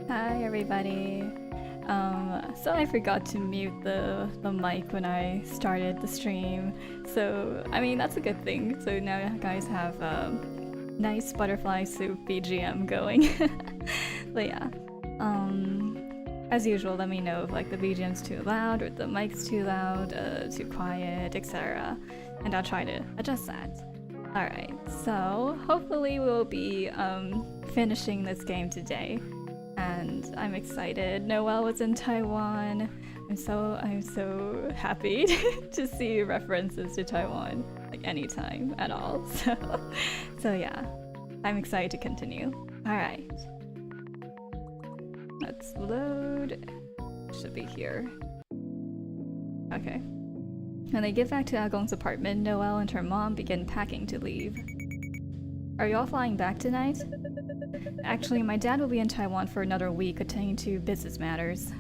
Hi everybody. So I forgot to mute the mic when I started the stream. So I mean that's a good thing. So now you guys have nice butterfly soup BGM going. But yeah. As usual, let me know if like the BGM's too loud or the mic's too loud, too quiet, etc. And I'll try to adjust that. Alright, so hopefully we'll be finishing this game today. And I'm excited. Noelle was in Taiwan. I'm so happy to see references to Taiwan like anytime at all. So yeah, I'm excited to continue. Alright. Let's load. Should be here. Okay. When they get back to Agong's apartment, Noelle and her mom begin packing to leave. Are you all flying back tonight? Actually, my dad will be in Taiwan for another week attending to business matters.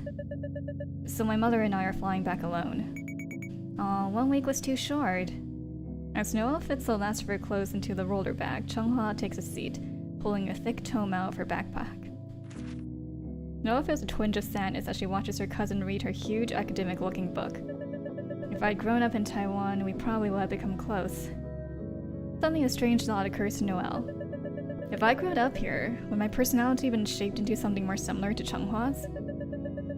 So my mother and I are flying back alone. Aw, 1 week was too short. As Noelle fits the last of her clothes into the roller bag, Chunghua takes a seat, pulling a thick tome out of her backpack. Noelle feels a twinge of sadness as she watches her cousin read her huge academic-looking book. If I'd grown up in Taiwan, we probably would have become close. Suddenly a strange thought occurs to Noelle. If I grew up here, would my personality have been shaped into something more similar to Chunghua's?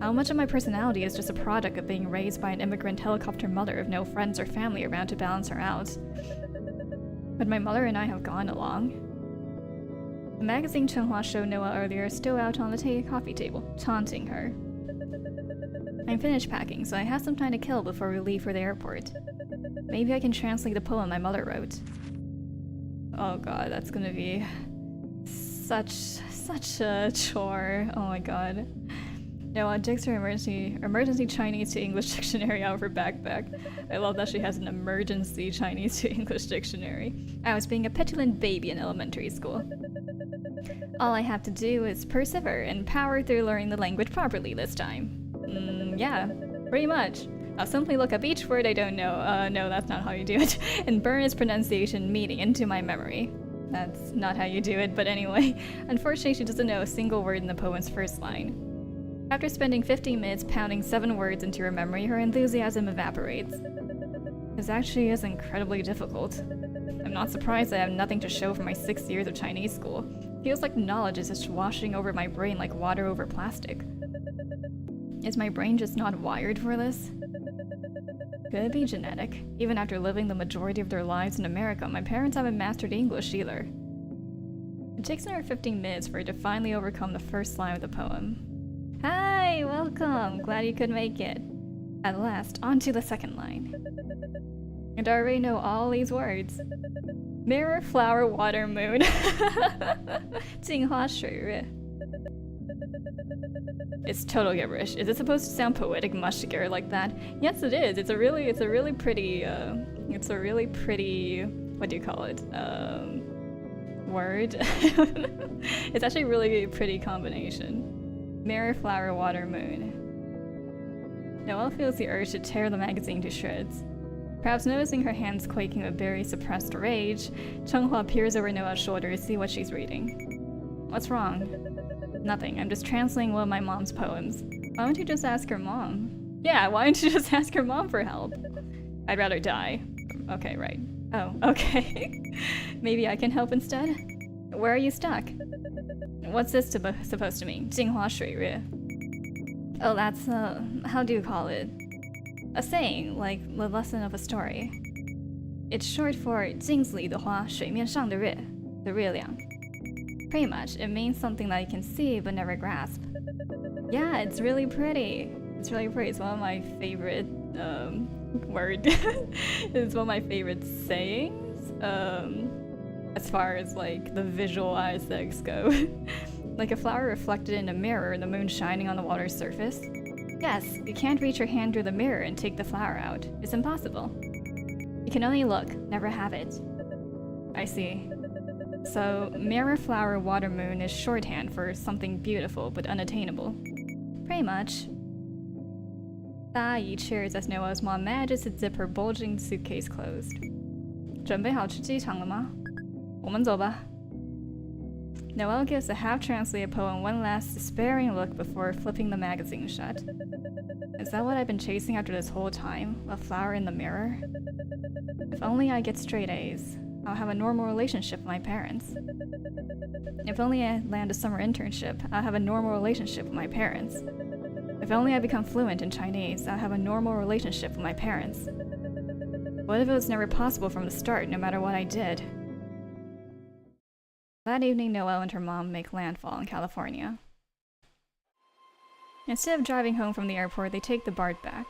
How much of my personality is just a product of being raised by an immigrant helicopter mother with no friends or family around to balance her out? Would my mother and I have gone along? The magazine Chunghua showed Noelle earlier is still out on the coffee table, taunting her. I'm finished packing, so I have some time to kill before we leave for the airport. Maybe I can translate the poem my mother wrote. Oh god, that's gonna be such a chore. Oh my god. Noelle digs her emergency Chinese to English dictionary out of her backpack. I love that she has an emergency Chinese to English dictionary. I was being a petulant baby in elementary school. All I have to do is persevere and power through learning the language properly this time. Yeah, pretty much. I'll simply look up each word I don't know. No, that's not how you do it. And burn its pronunciation meaning into my memory. That's not how you do it, but anyway. Unfortunately, she doesn't know a single word in the poem's first line. After spending 15 minutes pounding 7 words into her memory, her enthusiasm evaporates. This actually is incredibly difficult. I'm not surprised I have nothing to show for my 6 years of Chinese school. Feels like knowledge is just washing over my brain like water over plastic. Is my brain just not wired for this? Could it be genetic? Even after living the majority of their lives in America, my parents haven't mastered English either. It takes another 15 minutes for her to finally overcome the first line of the poem. Hi, welcome! Glad you could make it. At last, on to the second line. And I already know all these words. Mirror, flower, water, moon. 镜花水月. It's total gibberish. Is it supposed to sound poetic much together like that? Yes, it is. It's a really pretty, what do you call it? Word? It's actually really a pretty combination. Mirror, flower, water, moon. Noelle feels the urge to tear the magazine to shreds. Perhaps noticing her hands quaking with very suppressed rage, Chunghua peers over Noelle's shoulder to see what she's reading. What's wrong? Nothing, I'm just translating one of my mom's poems. Why don't you just ask her mom? Yeah, why don't you just ask her mom for help? I'd rather die. Okay, right. Oh, okay. Maybe I can help instead? Where are you stuck? What's this supposed to mean? 镜花水月. Oh, that's, how do you call it? A saying, like the lesson of a story. It's short for 镜子里的花，水面上的月, the 月亮. Pretty much, it means something that you can see but never grasp. Yeah, it's really pretty. It's really pretty. It's one of my favorite it's one of my favorite sayings. As far as like the visual aesthetics go. Like a flower reflected in a mirror, the moon shining on the water's surface. Yes, you can't reach your hand through the mirror and take the flower out. It's impossible. You can only look, never have it. I see. So, mirror, flower, water, moon is shorthand for something beautiful but unattainable. Pretty much. Yi cheers as Noelle's mom manages to zip her bulging suitcase closed. 准备好去机场了吗？我们走吧。Noelle gives the half-translated poem one last despairing look before flipping the magazine shut. Is that what I've been chasing after this whole time? A flower in the mirror? If only I get straight A's, I'll have a normal relationship with my parents. If only I land a summer internship, I'll have a normal relationship with my parents. If only I become fluent in Chinese, I'll have a normal relationship with my parents. What if it was never possible from the start, no matter what I did? That evening, Noelle and her mom make landfall in California. Instead of driving home from the airport, they take the BART back.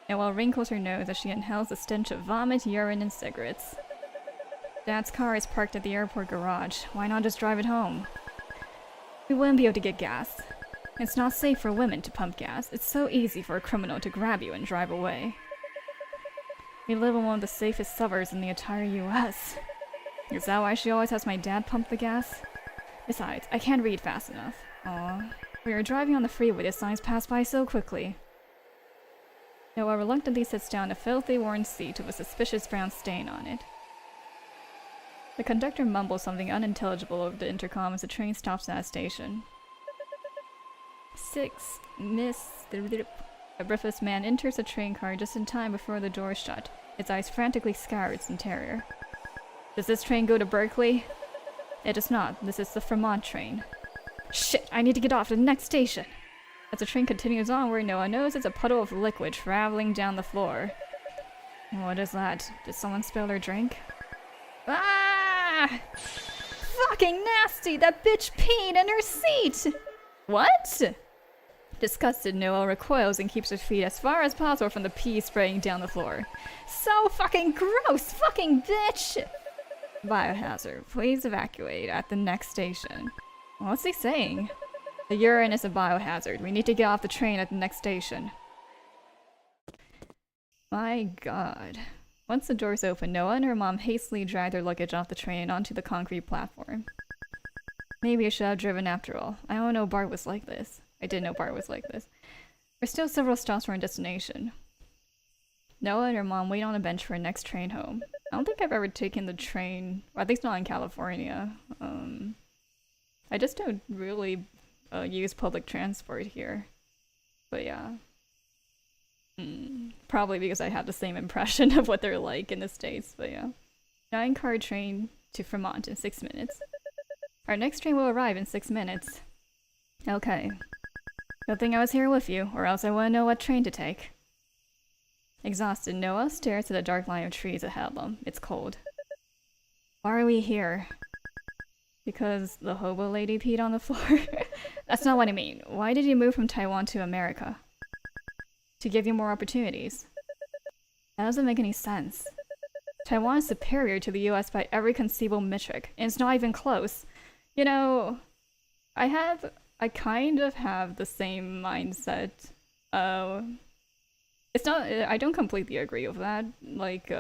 Noelle wrinkles her nose as she inhales the stench of vomit, urine, and cigarettes. Dad's car is parked at the airport garage. Why not just drive it home? We wouldn't be able to get gas. It's not safe for women to pump gas. It's so easy for a criminal to grab you and drive away. We live in one of the safest suburbs in the entire US. Is that why she always has my dad pump the gas? Besides, I can't read fast enough. Aw. We were driving on the freeway, the signs passed by so quickly. Noah reluctantly sits down in a filthy worn seat with a suspicious brown stain on it. The conductor mumbles something unintelligible over the intercom as the train stops at a station. 6, Miss... A breathless man enters the train car just in time before the door shut. Its eyes frantically scour its interior. Does this train go to Berkeley? It does not. This is the Fremont train. Shit! I need to get off to the next station! As the train continues onward, Noah notices a puddle of liquid traveling down the floor. What is that? Did someone spill their drink? Ah! Fucking nasty! That bitch peed in her seat! What? Disgusted, Noelle recoils and keeps her feet as far as possible from the pee spraying down the floor. So fucking gross! Fucking bitch! Biohazard. Please evacuate at the next station. What's he saying? The urine is a biohazard. We need to get off the train at the next station. My god. Once the doors open, Noah and her mom hastily drag their luggage off the train and onto the concrete platform. Maybe I should have driven after all. I don't know Bart was like this. I didn't know Bart was like this. There's still several stops for our destination. Noah and her mom wait on a bench for our next train home. I don't think I've ever taken the train, or at least not in California. I just don't really use public transport here. But yeah. Probably because I have the same impression of what they're like in the States, but yeah. 9-car train to Fremont in 6 minutes. Our next train will arrive in 6 minutes. Okay. Good thing I was here with you, or else I wouldn't know what train to take. Exhausted, Noah stares at the dark line of trees ahead of them. It's cold. Why are we here? Because the hobo lady peed on the floor? That's not what I mean. Why did you move from Taiwan to America? To give you more opportunities. That doesn't make any sense. Taiwan is superior to the US by every conceivable metric, and it's not even close. You know, I kind of have the same mindset. It's not, I don't completely agree with that. Like,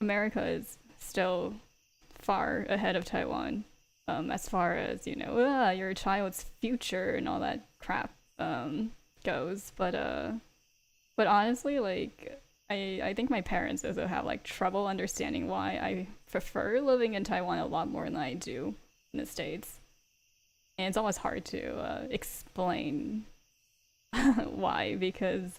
America is still far ahead of Taiwan, as far as, you know, your child's future and all that crap, goes. But honestly, like, I think my parents also have, like, trouble understanding why I prefer living in Taiwan a lot more than I do in the States. And it's always hard to explain why, because,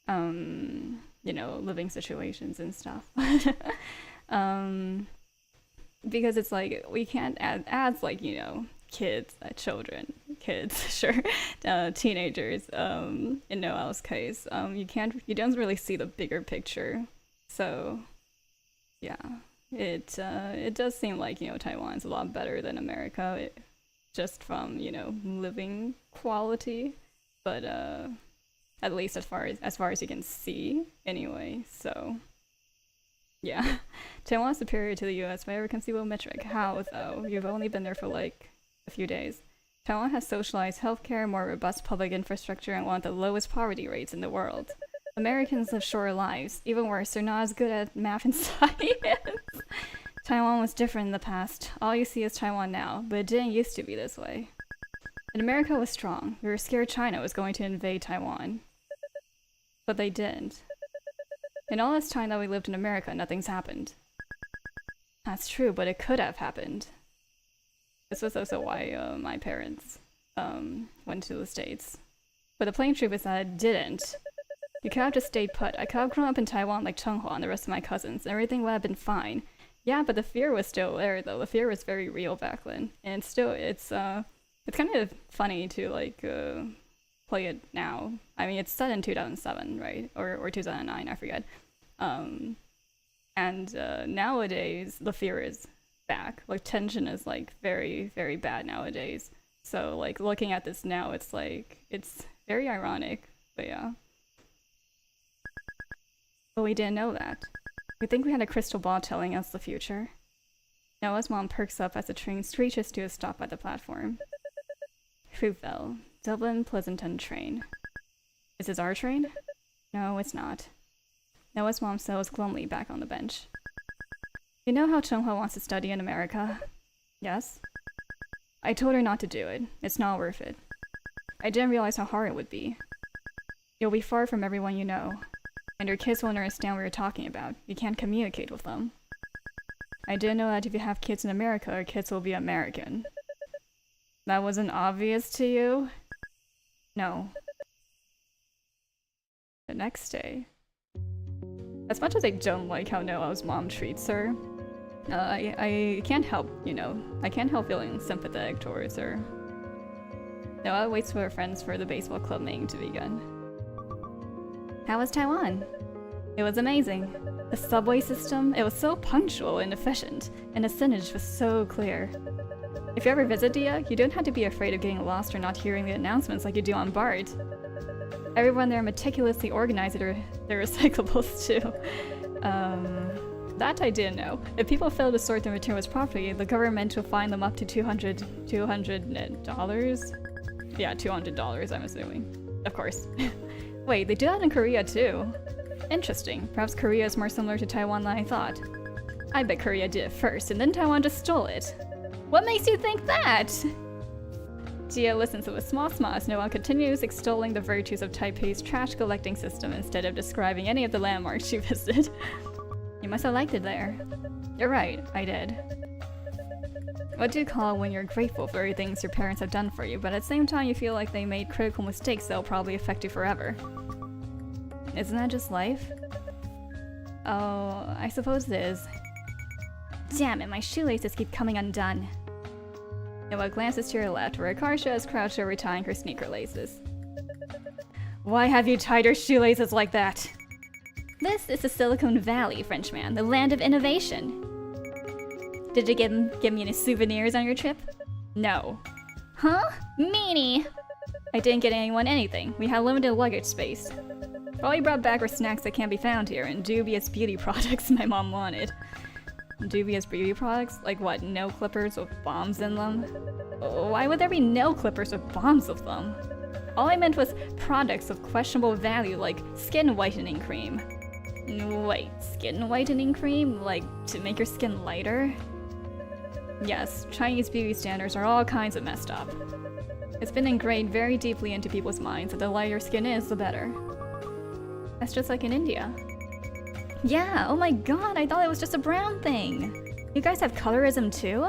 you know, living situations and stuff. Because it's like, we can't add like, you know, kids, kids, sure, teenagers, in Noelle's case, you don't really see the bigger picture. So, yeah. It does seem like, you know, Taiwan's a lot better than America, just from, you know, living quality, but at least as far as you can see, anyway. So yeah, Taiwan is superior to the U.S. by every conceivable metric. How though? You've only been there for like a few days. Taiwan has socialized healthcare, more robust public infrastructure, and one of the lowest poverty rates in the world. Americans live shorter lives. Even worse, they're not as good at math and science. Taiwan was different in the past. All you see is Taiwan now, but it didn't used to be this way. And America was strong. We were scared China was going to invade Taiwan. But they didn't. In all this time that we lived in America, nothing's happened. That's true, but it could have happened. This was also why my parents went to the States. But the plain truth is that it didn't. You could have just stayed put. I could have grown up in Taiwan like Chenghua and the rest of my cousins, and everything would have been fine. Yeah, but the fear was still there, though. The fear was very real back then, and it's kind of funny to like play it now. I mean, it's set in 2007, right, or 2009, I forget. And nowadays the fear is back. Like tension is like very, very bad nowadays. So like looking at this now, it's like it's very ironic, but yeah. But we didn't know that. We think we had a crystal ball telling us the future. Noah's mom perks up as the train screeches to a stop at the platform. Fruitvale, Dublin Pleasanton train. Is this our train? No, it's not. Noah's mom settles glumly back on the bench. You know how Chenghua wants to study in America? Yes? I told her not to do it. It's not worth it. I didn't realize how hard it would be. You'll be far from everyone you know. And your kids won't understand what you're talking about. You can't communicate with them. I didn't know that if you have kids in America, your kids will be American. That wasn't obvious to you? No. The next day. As much as I don't like how Noah's mom treats her, I can't help, I can't help feeling sympathetic towards her. Noah waits for her friends for the baseball club meeting to begin. How was Taiwan? It was amazing. The subway system, it was so punctual and efficient, and the signage was so clear. If you ever visit Dia, you don't have to be afraid of getting lost or not hearing the announcements like you do on BART. Everyone there meticulously organized their recyclables too. That I didn't know. If people fail to sort their materials properly, the government will fine them up to $200. Yeah, $200, I'm assuming. Of course. Wait, they do that in Korea too. Interesting. Perhaps Korea is more similar to Taiwan than I thought. I bet Korea did it first, and then Taiwan just stole it. What makes you think that? Jia listens with a small smile as Noah continues extolling the virtues of Taipei's trash collecting system instead of describing any of the landmarks she visited. You must have liked it there. You're right, I did. What do you call it when you're grateful for the things your parents have done for you, but at the same time you feel like they made critical mistakes that'll probably affect you forever? Isn't that just life? Oh, I suppose it is. Damn it, my shoelaces keep coming undone. Noah glances to her left, where Akarsha is crouched over tying her sneaker laces. Why have you tied your shoelaces like that? This is the Silicon Valley, Frenchman, the land of innovation. Did you give me any souvenirs on your trip? No. Huh? Meanie! I didn't get anyone anything. We had limited luggage space. All you brought back were snacks that can't be found here and dubious beauty products my mom wanted. Dubious beauty products? Like what, nail clippers with bombs in them? Why would there be nail clippers with bombs of them? All I meant was products of questionable value like skin whitening cream. Wait, skin whitening cream? Like to make your skin lighter? Yes, Chinese beauty standards are all kinds of messed up. It's been ingrained very deeply into people's minds that the lighter your skin is, the better. That's just like in India. Yeah, oh my god, I thought it was just a brown thing! You guys have colorism too?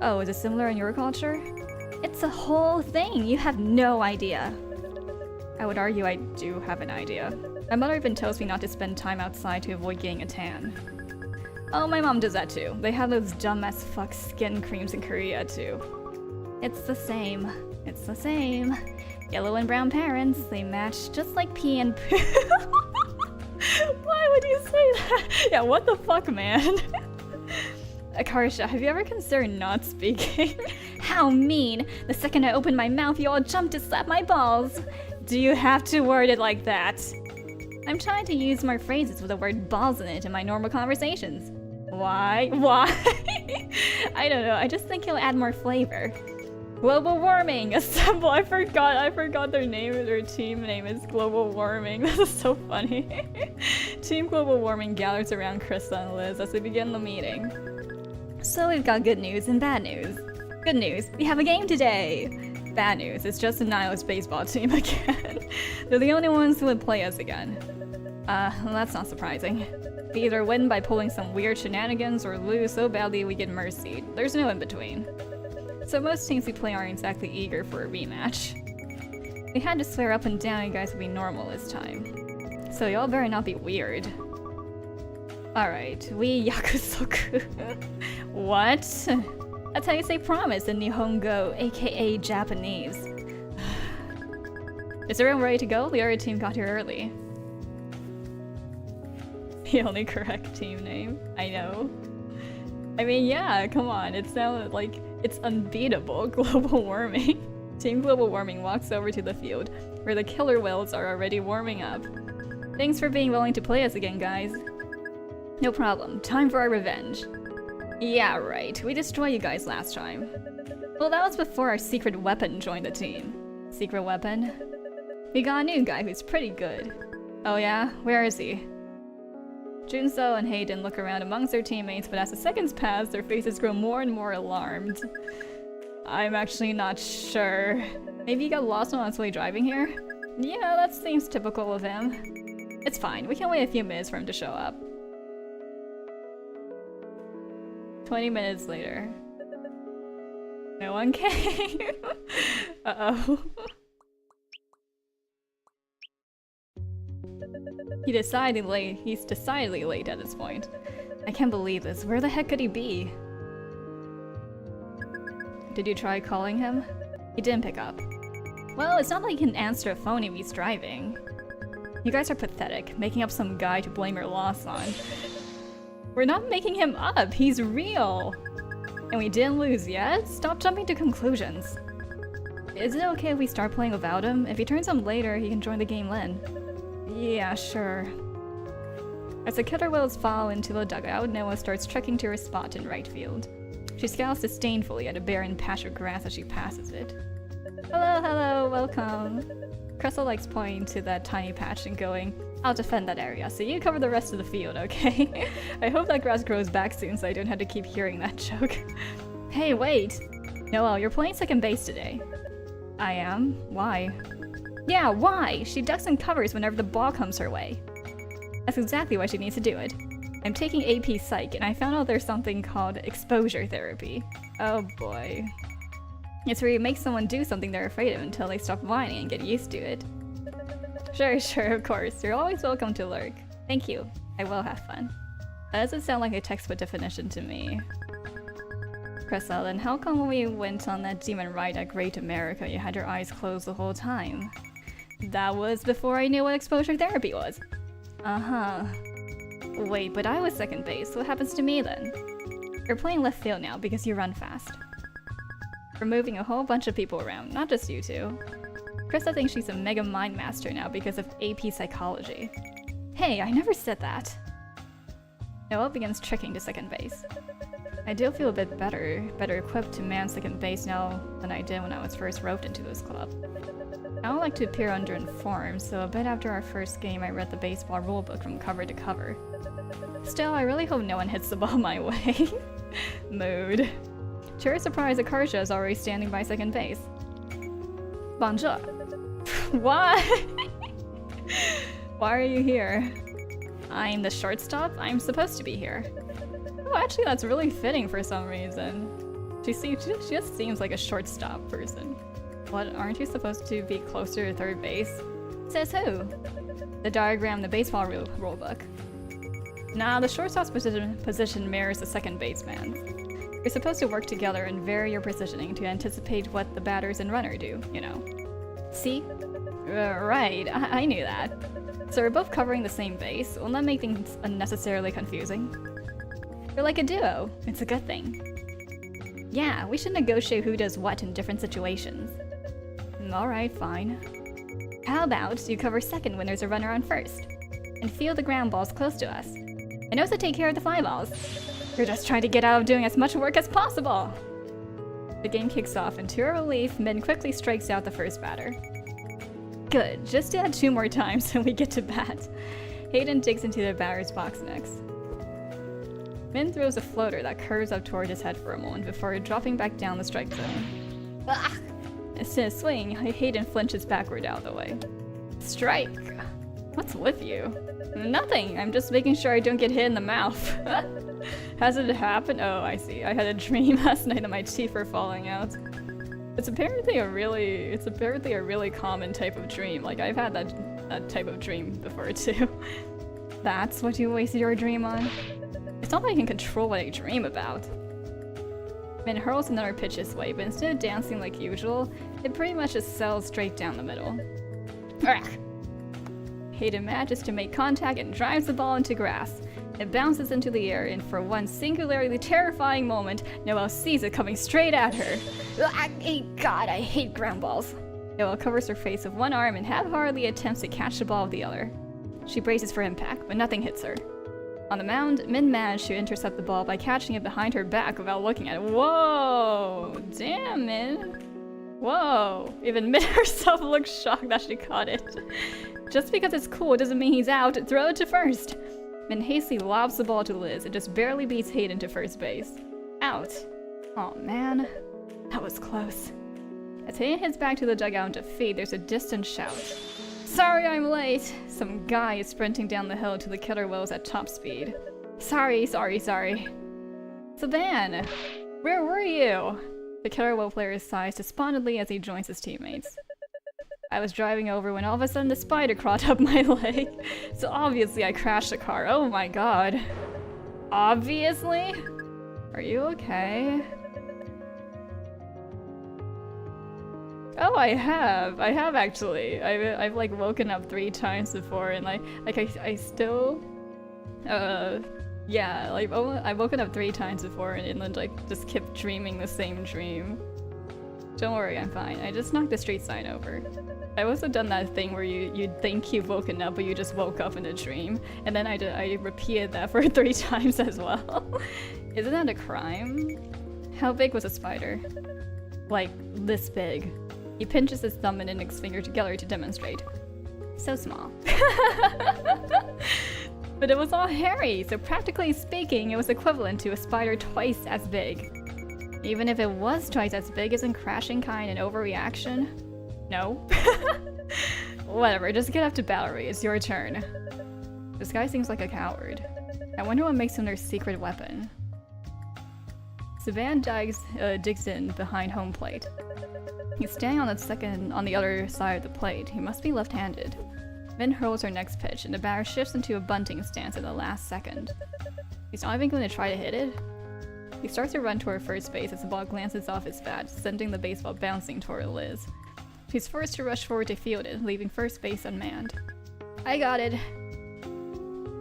Oh, is it similar in your culture? It's a whole thing, you have no idea. I would argue I do have an idea. My mother even tells me not to spend time outside to avoid getting a tan. Oh, my mom does that too. They have those dumb as fuck skin creams in Korea too. It's the same. It's the same. Yellow and brown parents, they match just like pee and poo. Why would you say that? Yeah, what the fuck, man? Akarsha, have you ever considered not speaking? How mean! The second I opened my mouth, you all jumped to slap my balls. Do you have to word it like that? I'm trying to use more phrases with the word balls in it in my normal conversations. Why? Why? I don't know, I just think it'll add more flavor. Global warming! Assemble! I forgot their name, their team name is Global Warming. This is so funny. Team Global Warming gathers around Krista and Liz as they begin the meeting. So we've got good news and bad news. Good news, we have a game today! Bad news, it's just a nihilist baseball team again. They're the only ones who would play us again. Well, that's not surprising. We either win by pulling some weird shenanigans or lose so badly we get mercied. There's no in between. So most teams we play aren't exactly eager for a rematch. We had to swear up and down you guys would be normal this time. So y'all better not be weird. Alright, we yakusoku. What? That's how you say promise in Nihongo, aka Japanese. Is everyone ready to go? The other team got here early. The only correct team name. I know. I mean, yeah, come on. It sounded like it's unbeatable. Global warming. Team Global Warming walks over to the field, where the killer whales are already warming up. Thanks for being willing to play us again, guys. No problem. Time for our revenge. Yeah, right. We destroyed you guys last time. Well, that was before our secret weapon joined the team. Secret weapon? We got a new guy who's pretty good. Oh yeah? Where is he? Junso and Hayden look around amongst their teammates, but as the seconds pass, their faces grow more and more alarmed. I'm actually not sure. Maybe he got lost on his way driving here? Yeah, that seems typical of him. It's fine, we can wait a few minutes for him to show up. 20 minutes later. No one came. Uh-oh. He's decidedly late at this point. I can't believe this. Where the heck could he be? Did you try calling him? He didn't pick up. Well, it's not like he can answer a phone if he's driving. You guys are pathetic, making up some guy to blame your loss on. We're not making him up, he's real! And we didn't lose yet? Stop jumping to conclusions. Is it okay if we start playing without him? If he turns up later, he can join the game then. Yeah, sure. As the killer whales fall into the dugout, Noah starts trekking to her spot in right field. She scowls disdainfully at a barren patch of grass as she passes it. Hello, hello, welcome. Cressel likes pointing to that tiny patch and going, I'll defend that area, so you cover the rest of the field, okay? I hope that grass grows back soon so I don't have to keep hearing that joke. Hey, wait! Noelle, you're playing second base today. I am? Why? Yeah, why? She ducks and covers whenever the ball comes her way. That's exactly why she needs to do it. I'm taking AP Psych, and I found out there's something called exposure therapy. Oh boy. It's where you make someone do something they're afraid of until they stop whining and get used to it. Sure, of course. You're always welcome to lurk. Thank you. I will have fun. That doesn't sound like a textbook definition to me. Cressel, then how come when we went on that demon ride at Great America, you had your eyes closed the whole time? That was before I knew what exposure therapy was. Uh-huh. Wait, but I was second base. What happens to me then? You're playing left field now because you run fast. We're moving a whole bunch of people around, not just you two. Krista thinks she's a mega mind master now because of AP Psychology. Hey, I never said that. Noah begins trekking to second base. I do feel a bit better equipped to man second base now than I did when I was first roped into this club. I don't like to appear underinformed, so a bit after our first game I read the baseball rulebook from cover to cover. Still, I really hope no one hits the ball my way. Mood. To her surprise, Akarsha is already standing by second base. Bonjour. What? Why are you here? I'm the shortstop? I'm supposed to be here. Oh, actually that's really fitting for some reason. She just seems like a shortstop person. What, aren't you supposed to be closer to third base? Says who? The diagram in the baseball rulebook. Nah, the shortstop's position mirrors the second baseman's. You're supposed to work together and vary your positioning to anticipate what the batters and runner do, you know. See? Right, I knew that. So we're both covering the same base. Won't that make things unnecessarily confusing? We're like a duo. It's a good thing. Yeah, we should negotiate who does what in different situations. Alright, fine. How about you cover second when there's a runner on first? And field the ground balls close to us. And also take care of the fly balls. We're just trying to get out of doing as much work as possible! The game kicks off, and to her relief, Min quickly strikes out the first batter. Good, just do that 2 more times and we get to bat. Hayden digs into the batter's box next. Min throws a floater that curves up toward his head for a moment before dropping back down the strike zone. As in a swing, Hayden flinches backward out of the way. Strike! What's with you? Nothing. I'm just making sure I don't get hit in the mouth. Has it happened? Oh, I see. I had a dream last night that my teeth were falling out. It's apparently a really common type of dream. Like, I've had that type of dream before too. That's what you wasted your dream on? It's not that I can control what I dream about. Min hurls another pitch his way, but instead of dancing like usual, it pretty much just sails straight down the middle. Hayden manages to make contact and drives the ball into grass. It bounces into the air, and for one singularly terrifying moment, Noelle sees it coming straight at her. God, I hate ground balls. Noelle covers her face with one arm and half-heartedly attempts to catch the ball with the other. She braces for impact, but nothing hits her. On the mound, Min managed to intercept the ball by catching it behind her back without looking at it. Whoa! Damn, Min. Whoa! Even Min herself looks shocked that she caught it. Just because it's cool doesn't mean he's out. Throw it to first. Min hastily lobs the ball to Liz and just barely beats Hayden to first base. Out. Aw, man. That was close. As Hayden heads back to the dugout in defeat, there's a distant shout. Sorry I'm late! Some guy is sprinting down the hill to the killer whales at top speed. Sorry. Saban! Where were you? The killer whale player sighs despondently as he joins his teammates. I was driving over when all of a sudden the spider crawled up my leg. So obviously I crashed the car. Oh my god. Obviously? Are you okay? Oh, I have actually. I've like woken up 3 times before, and I still, yeah, like I've woken up 3 times before, and then like just kept dreaming the same dream. Don't worry, I'm fine. I just knocked the street sign over. I've also done that thing where you think you've woken up, but you just woke up in a dream, and then I repeated that for 3 times as well. Isn't that a crime? How big was a spider? Like this big. He pinches his thumb and index finger together to demonstrate. So small. But it was all hairy, so practically speaking, it was equivalent to a spider twice as big. Even if it was twice as big, isn't crashing kind an overreaction? No. Whatever, just get up to Valerie, it's your turn. This guy seems like a coward. I wonder what makes him their secret weapon. Saban digs in behind home plate. He's standing on the other side of the plate. He must be left-handed. Min hurls her next pitch, and the batter shifts into a bunting stance at the last second. He's not even going to try to hit it. He starts to run toward first base as the ball glances off his bat, sending the baseball bouncing toward Liz. She's forced to rush forward to field it, leaving first base unmanned. I got it.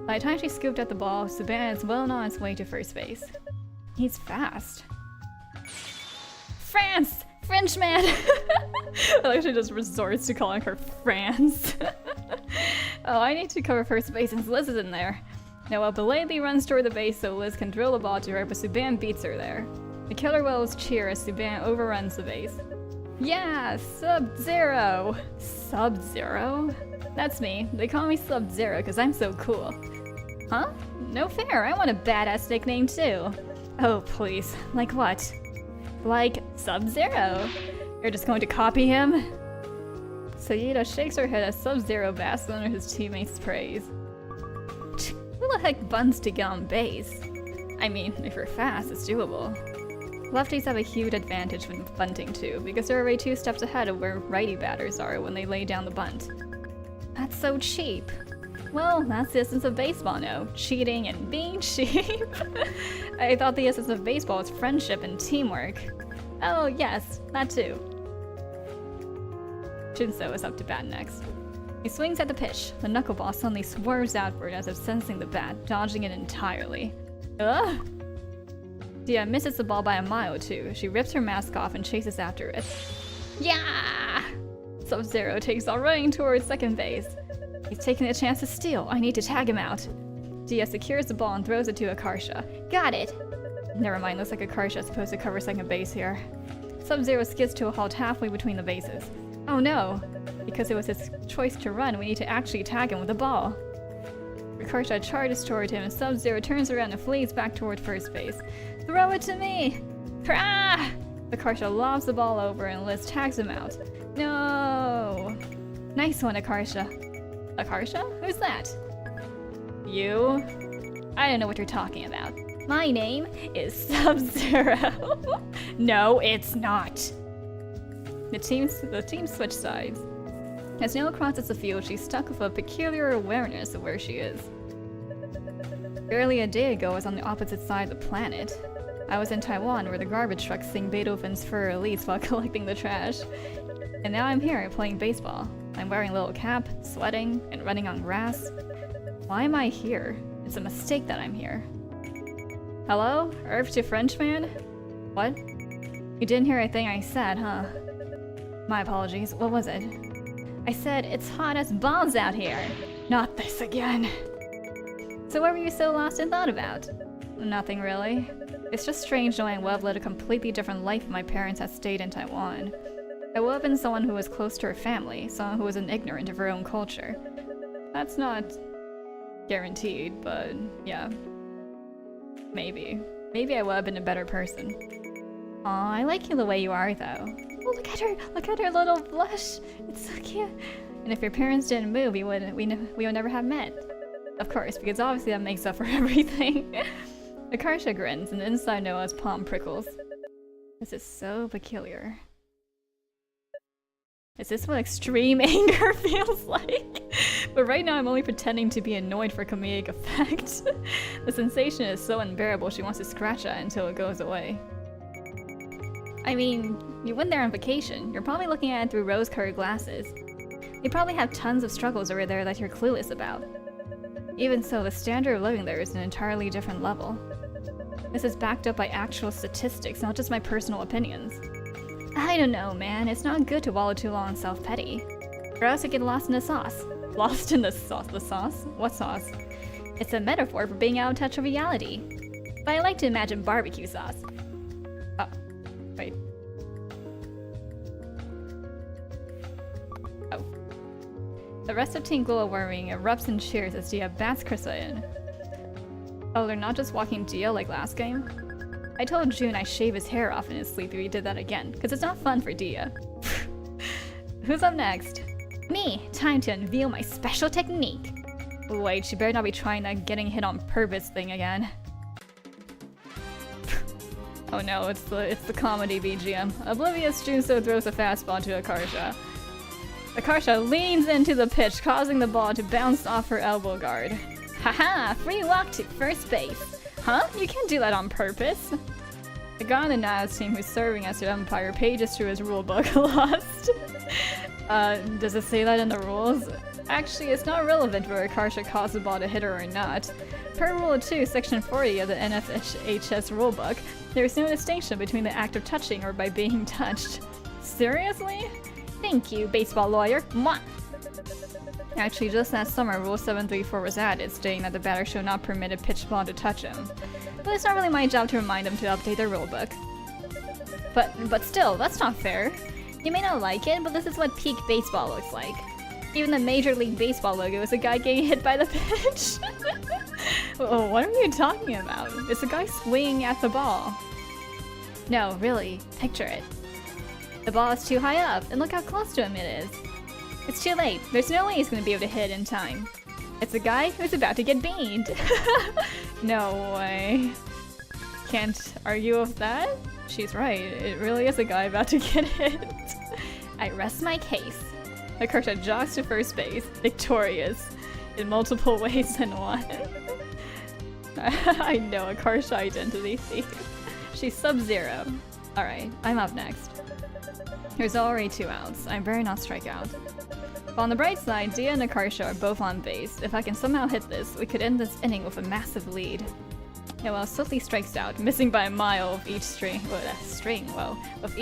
By the time she scooped at the ball, Saban is well on its way to first base. He's fast. France! Frenchman! I like she just resorts to calling her France. Oh, I need to cover first base since Liz is in there. Noelle belatedly runs toward the base so Liz can drill the ball to her, but Saban beats her there. The killer whales cheer as Saban overruns the base. Yeah! Sub-Zero! Sub-Zero? That's me. They call me Sub-Zero because I'm so cool. Huh? No fair, I want a badass nickname too. Oh, please. Like what? Like Sub-Zero. You're just going to copy him? Sayida shakes her head as Sub-Zero basks under his teammates' praise. Who the heck bunts to get on base? I mean, if you're fast, it's doable. Lefties have a huge advantage with bunting too, because they're already 2 steps ahead of where righty batters are when they lay down the bunt. That's so cheap. Well, that's the essence of baseball, no. Cheating and being cheap. I thought the essence of baseball was friendship and teamwork. Oh yes, that too. Shinso is up to bat next. He swings at the pitch. The knuckleball suddenly swerves outward as if sensing the bat, dodging it entirely. Ugh! Dia misses the ball by a mile or 2. She rips her mask off and chases after it. Yeah! Sub-Zero takes off running towards second base. He's taking a chance to steal. I need to tag him out. Dia secures the ball and throws it to Akarsha. Got it! Never mind, looks like Akarsha is supposed to cover second base here. Sub-Zero skids to a halt halfway between the bases. Oh no! Because it was his choice to run, we need to actually tag him with the ball. Akarsha charges toward him and Sub-Zero turns around and flees back toward first base. Throw it to me! Ah! Akarsha lobs the ball over and Liz tags him out. No! Nice one, Akarsha. Akarsha? Who's that? You? I don't know what you're talking about. My name is Sub-Zero. No, it's not. The team switch sides. As Noah crosses the field, she's stuck with a peculiar awareness of where she is. Barely a day ago, I was on the opposite side of the planet. I was in Taiwan, where the garbage trucks sing Beethoven's Fur Elise while collecting the trash. And now I'm here, playing baseball. I'm wearing a little cap, sweating, and running on grass. Why am I here? It's a mistake that I'm here. Hello? Earth to Frenchman? What? You didn't hear a thing I said, huh? My apologies. What was it? I said, it's hot as balls out here. Not this again. So what were you so lost in thought about? Nothing really. It's just strange knowing I would have led a completely different life if my parents had stayed in Taiwan. I would have been someone who was close to her family, someone who wasn't ignorant of her own culture. That's not guaranteed, but yeah. Maybe. Maybe I would have been a better person. Aw, I like you the way you are, though. Oh, look at her little blush! It's so cute! And if your parents didn't move, we would never have met. Of course, because obviously that makes up for everything. Akarsha grins, and inside Noah's palm prickles. This is so peculiar. Is this what extreme anger feels like? But right now I'm only pretending to be annoyed for comedic effect. The sensation is so unbearable she wants to scratch at it until it goes away. I mean, you went there on vacation. You're probably looking at it through rose-colored glasses. You probably have tons of struggles over there that you're clueless about. Even so, the standard of living there is an entirely different level. This is backed up by actual statistics, not just my personal opinions. I don't know, man. It's not good to wallow too long in self-pity. Or else you get lost in the sauce. Lost in the sauce? The sauce? What sauce? It's a metaphor for being out of touch with reality. But I like to imagine barbecue sauce. Oh. Wait. Oh. The rest of Team Glow worrying erupts in cheers as Dia bats Krissa in. Oh, they're not just walking Dia like last game? I told June I shave his hair off in his sleep if he did that again, because it's not fun for Dia. Who's up next? Me! Time to unveil my special technique! Wait, she better not be trying that getting hit on purpose thing again. Oh no, it's the comedy BGM. Oblivious Junso throws a fastball to Akarsha. Akarsha leans into the pitch, causing the ball to bounce off her elbow guard. Haha! Free walk to first base! Huh? You can't do that on purpose! The guy on the Naz team who's serving as their umpire pages through his rulebook lost. Does it say that in the rules? Actually, it's not relevant whether Akarsha caused the ball to hit her or not. Per Rule 2, Section 40 of the NSFW rulebook, there is no distinction between the act of touching or by being touched. Seriously? Thank you, baseball lawyer. Mwah! Actually, just last summer, Rule 734 was added, stating that the batter shall not permit a pitched ball to touch him. But it's not really my job to remind them to update their rulebook. But still, that's not fair. You may not like it, but this is what peak baseball looks like. Even the Major League Baseball logo is a guy getting hit by the pitch. Oh, what are you talking about? It's a guy swinging at the ball. No, really, picture it. The ball is too high up, and look how close to him it is. It's too late. There's no way he's gonna be able to hit in time. It's a guy who's about to get beamed. No way. Can't argue with that? She's right. It really is a guy about to get hit. I rest my case. Akarsha jogs to first base, victorious, in multiple ways than one. I know, Akarsha identity thief. She's Sub-Zero. Alright, I'm up next. There's already 2 outs. I better not strike out. But on the bright side, Dia and Akarsha are both on base. If I can somehow hit this, we could end this inning with a massive lead. Yeah, well, swiftly strikes out, missing by a mile with each with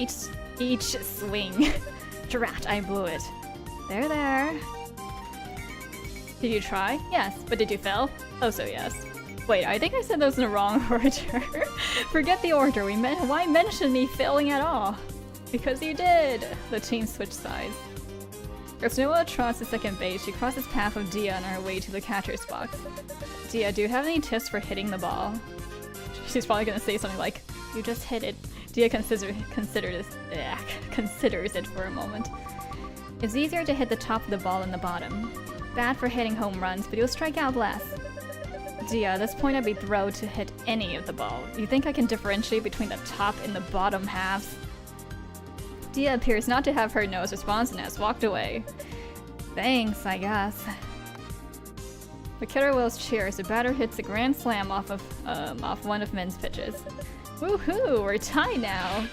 each swing. Drat, I blew it. There. Did you try? Yes, but did you fail? Oh, so yes. Wait, I think I said those in the wrong order. Forget the order we meant. Why mention me failing at all? Because you did! The team switched sides. As Noah trots to second base, she crosses path with Dia on her way to the catcher's box. Dia, do you have any tips for hitting the ball? She's probably gonna say something like, you just hit it. Dia considers it for a moment. It's easier to hit the top of the ball than the bottom. bad for hitting home runs, but you'll strike out less. Dia, at this point I'd be thrilled to hit any of the ball. You think I can differentiate between the top and the bottom halves? Dia appears not to have heard Noah's response and has walked away. Thanks, I guess. The killer wheels cheer as the batter hits a grand slam off one of Min's pitches. Woohoo, we're tied now!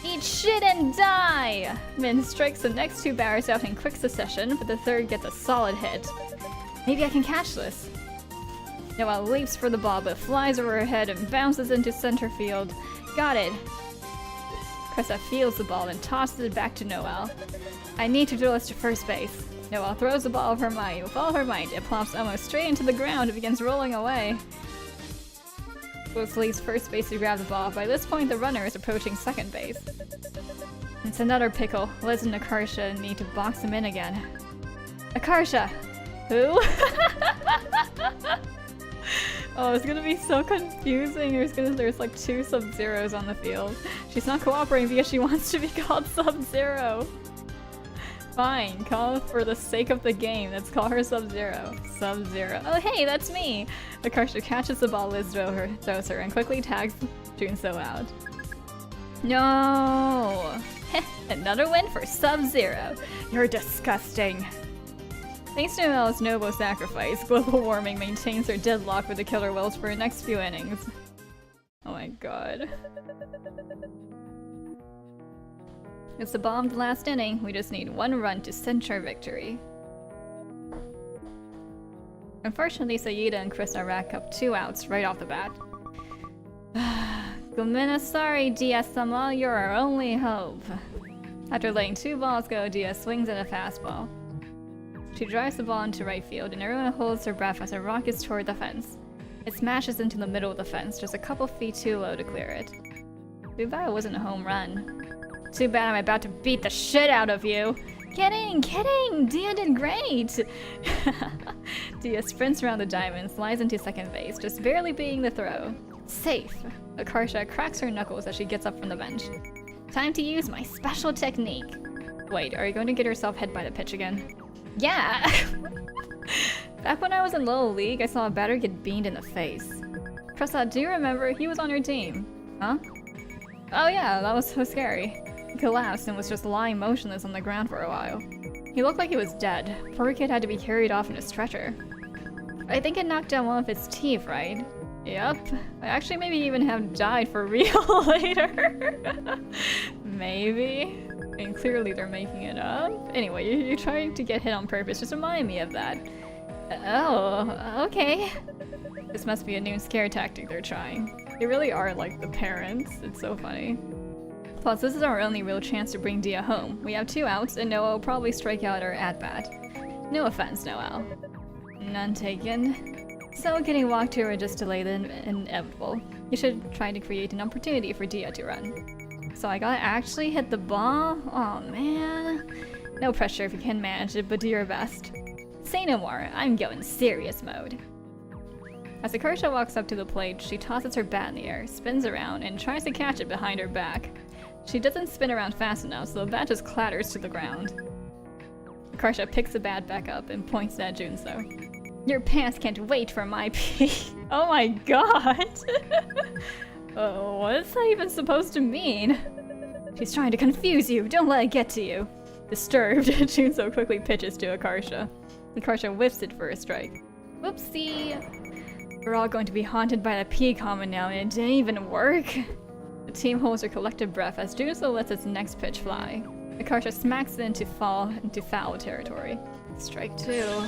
Eat shit and die! Min strikes the next two batters out in quick succession, but the third gets a solid hit. Maybe I can catch this. Noah leaps for the ball, but flies over her head and bounces into center field. Got it! Cressa feels the ball and tosses it back to Noelle. I need to throw this to first base. Noelle throws the ball with all her might. It plops almost straight into the ground and begins rolling away. Both leaves first base to grab the ball. By this point, the runner is approaching second base. It's another pickle. Liz and Akarsha need to box him in again. Akarsha! Who? Oh, it's gonna be so confusing. There's like two Sub-Zeros on the field. She's not cooperating because she wants to be called Sub-Zero. Fine, call for the sake of the game. Let's call her Sub-Zero. Sub-Zero. Oh hey, that's me! Akarsha catches the ball Liz throws her and quickly tags Junso out. No! Another win for Sub-Zero. You're disgusting. Thanks to Noelle's noble sacrifice, global warming maintains her deadlock with the killer whales for the next few innings. Oh my god. It's the bottom of the last inning. We just need one run to cinch our victory. Unfortunately, Sayida and Krista rack up 2 outs right off the bat. Gomina, sorry, DS-sama, you're our only hope. After letting 2 balls go, DS swings at a fastball. She drives the ball into right field, and everyone holds their breath as it rockets toward the fence. It smashes into the middle of the fence, just a couple feet too low to clear it. Too bad it wasn't a home run. Too bad I'm about to beat the shit out of you! Kidding! Dia did great! Dia sprints around the diamond, slides into second base, just barely beating the throw. Safe! Akarsha cracks her knuckles as she gets up from the bench. Time to use my special technique! Wait, are you going to get yourself hit by the pitch again? Yeah! Back when I was in Little League, I saw a batter get beamed in the face. Prasad, do you remember? He was on your team. Huh? Oh yeah, that was so scary. He collapsed and was just lying motionless on the ground for a while. He looked like he was dead. Poor kid had to be carried off in a stretcher. I think it knocked down one of his teeth, right? Yep. I actually maybe even have died for real later. Maybe. And clearly they're making it up. Anyway, you're trying to get hit on purpose. Just remind me of that. Oh, okay. This must be a new scare tactic they're trying. They really are like the parents. It's so funny. Plus, this is our only real chance to bring Dia home. We have 2 outs, and Noah will probably strike out our at-bat. No offense, Noelle. None taken. So getting walked here would just delay the inevitable. You should try to create an opportunity for Dia to run. So I gotta actually hit the ball? Oh man. No pressure if you can manage it, but do your best. Say no more, I'm going serious mode. As Akarsha walks up to the plate, she tosses her bat in the air, spins around, and tries to catch it behind her back. She doesn't spin around fast enough, so the bat just clatters to the ground. Akarsha picks the bat back up and points at Junso. Your pants can't wait for my pee. Oh my god! Oh, what is that even supposed to mean? She's trying to confuse you, don't let it get to you. Disturbed, Junso quickly pitches to Akarsha. Akarsha whiffs it for a strike. Whoopsie! We're all going to be haunted by the pee comment now, and it didn't even work. The team holds their collective breath as Junso lets its next pitch fly. Akarsha smacks it into foul territory. Strike 2.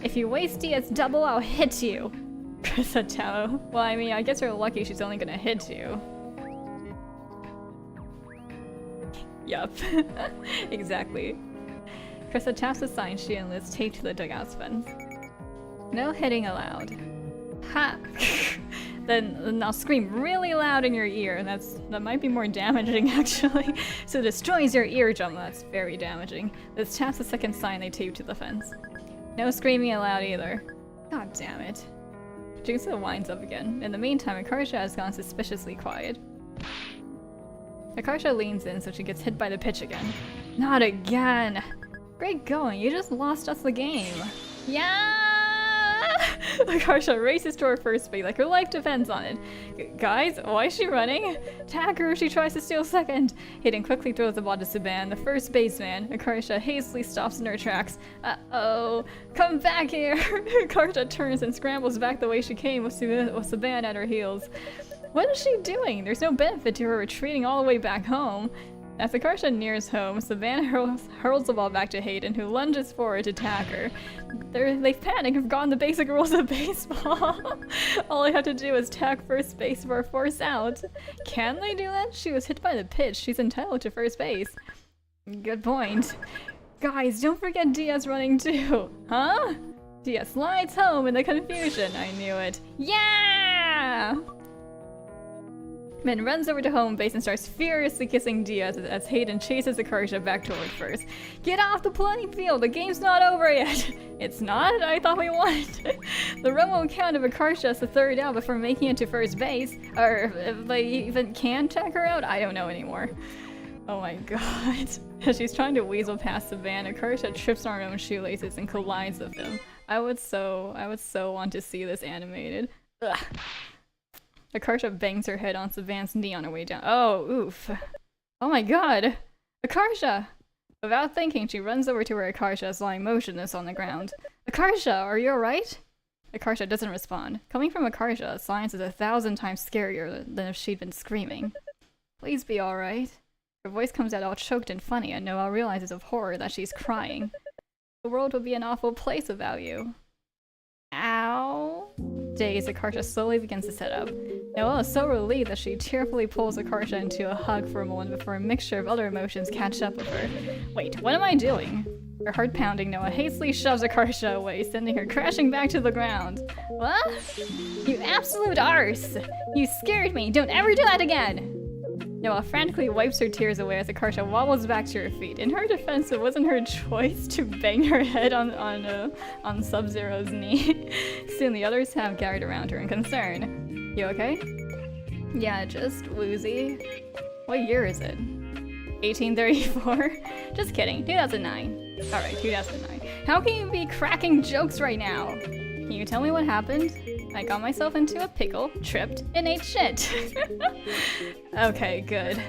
If you waste Dia's double, I'll hit you. Krista Tao. Well, I mean, I guess you're lucky she's only gonna hit you. Yup. Exactly. Krista taps the sign she and Liz taped to the dugout's fence. No hitting allowed. Ha! Then I'll scream really loud in your ear, and that might be more damaging actually. So it destroys your eardrum. That's very damaging. Liz taps the second sign they taped to the fence. No screaming allowed either. God damn it. Junso winds up again. In the meantime, Akarsha has gone suspiciously quiet. Akarsha leans in so she gets hit by the pitch again. Not again! Great going, you just lost us the game. Yeah! Akarsha races to her first base like her life depends on it. Guys, why is she running? Tag her, she tries to steal second. Hayden quickly throws the ball to Saban, the first baseman. Akarsha hastily stops in her tracks. Uh-oh, come back here! Akarsha turns and scrambles back the way she came with Saban at her heels. What is she doing? There's no benefit to her retreating all the way back home. As Akarsha nears home, Savannah hurls the ball back to Hayden, who lunges forward to tag her. They've panicked and forgotten the basic rules of baseball. All I have to do is tag first base for a force out. Can they do that? She was hit by the pitch. She's entitled to first base. Good point. Guys, don't forget Diaz running too. Huh? Diaz slides home in the confusion. I knew it. Yeah! Min runs over to home base and starts furiously kissing Diaz as Hayden chases Akarsha back toward first. Get off the playing field! The game's not over yet! It's not? I thought we won! The run won't count if Akarsha is the third out before making it to first base. Or if they even can tag her out? I don't know anymore. Oh my god. As she's trying to weasel past the van, Akarsha trips on her own shoelaces and collides with them. I would so want to see this animated. Ugh. Akarsha bangs her head on Savan's knee on her way down. Oh, oof. Oh my god! Akarsha! Without thinking, she runs over to where Akarsha is lying motionless on the ground. Akarsha, are you alright? Akarsha doesn't respond. Coming from Akarsha, silence is 1,000 times scarier than if she'd been screaming. Please be alright. Her voice comes out all choked and funny, and Noelle realizes of horror that she's crying. The world would be an awful place without you. Ow. Dazed, Akarsha slowly begins to sit up. Noelle is so relieved that she tearfully pulls Akarsha into a hug for a moment before a mixture of other emotions catch up with her. Wait, what am I doing? Her heart pounding, Noelle hastily shoves Akarsha away, sending her crashing back to the ground. What? You absolute arse! You scared me! Don't ever do that again! Noelle frantically wipes her tears away as Akarsha wobbles back to her feet. In her defense, it wasn't her choice to bang her head on Sub-Zero's knee. Soon the others have gathered around her in concern. You okay? Yeah, just woozy. What year is it? 1834? Just kidding, 2009. Alright, 2009. How can you be cracking jokes right now? Can you tell me what happened? I got myself into a pickle, tripped, and ate shit. Okay, good.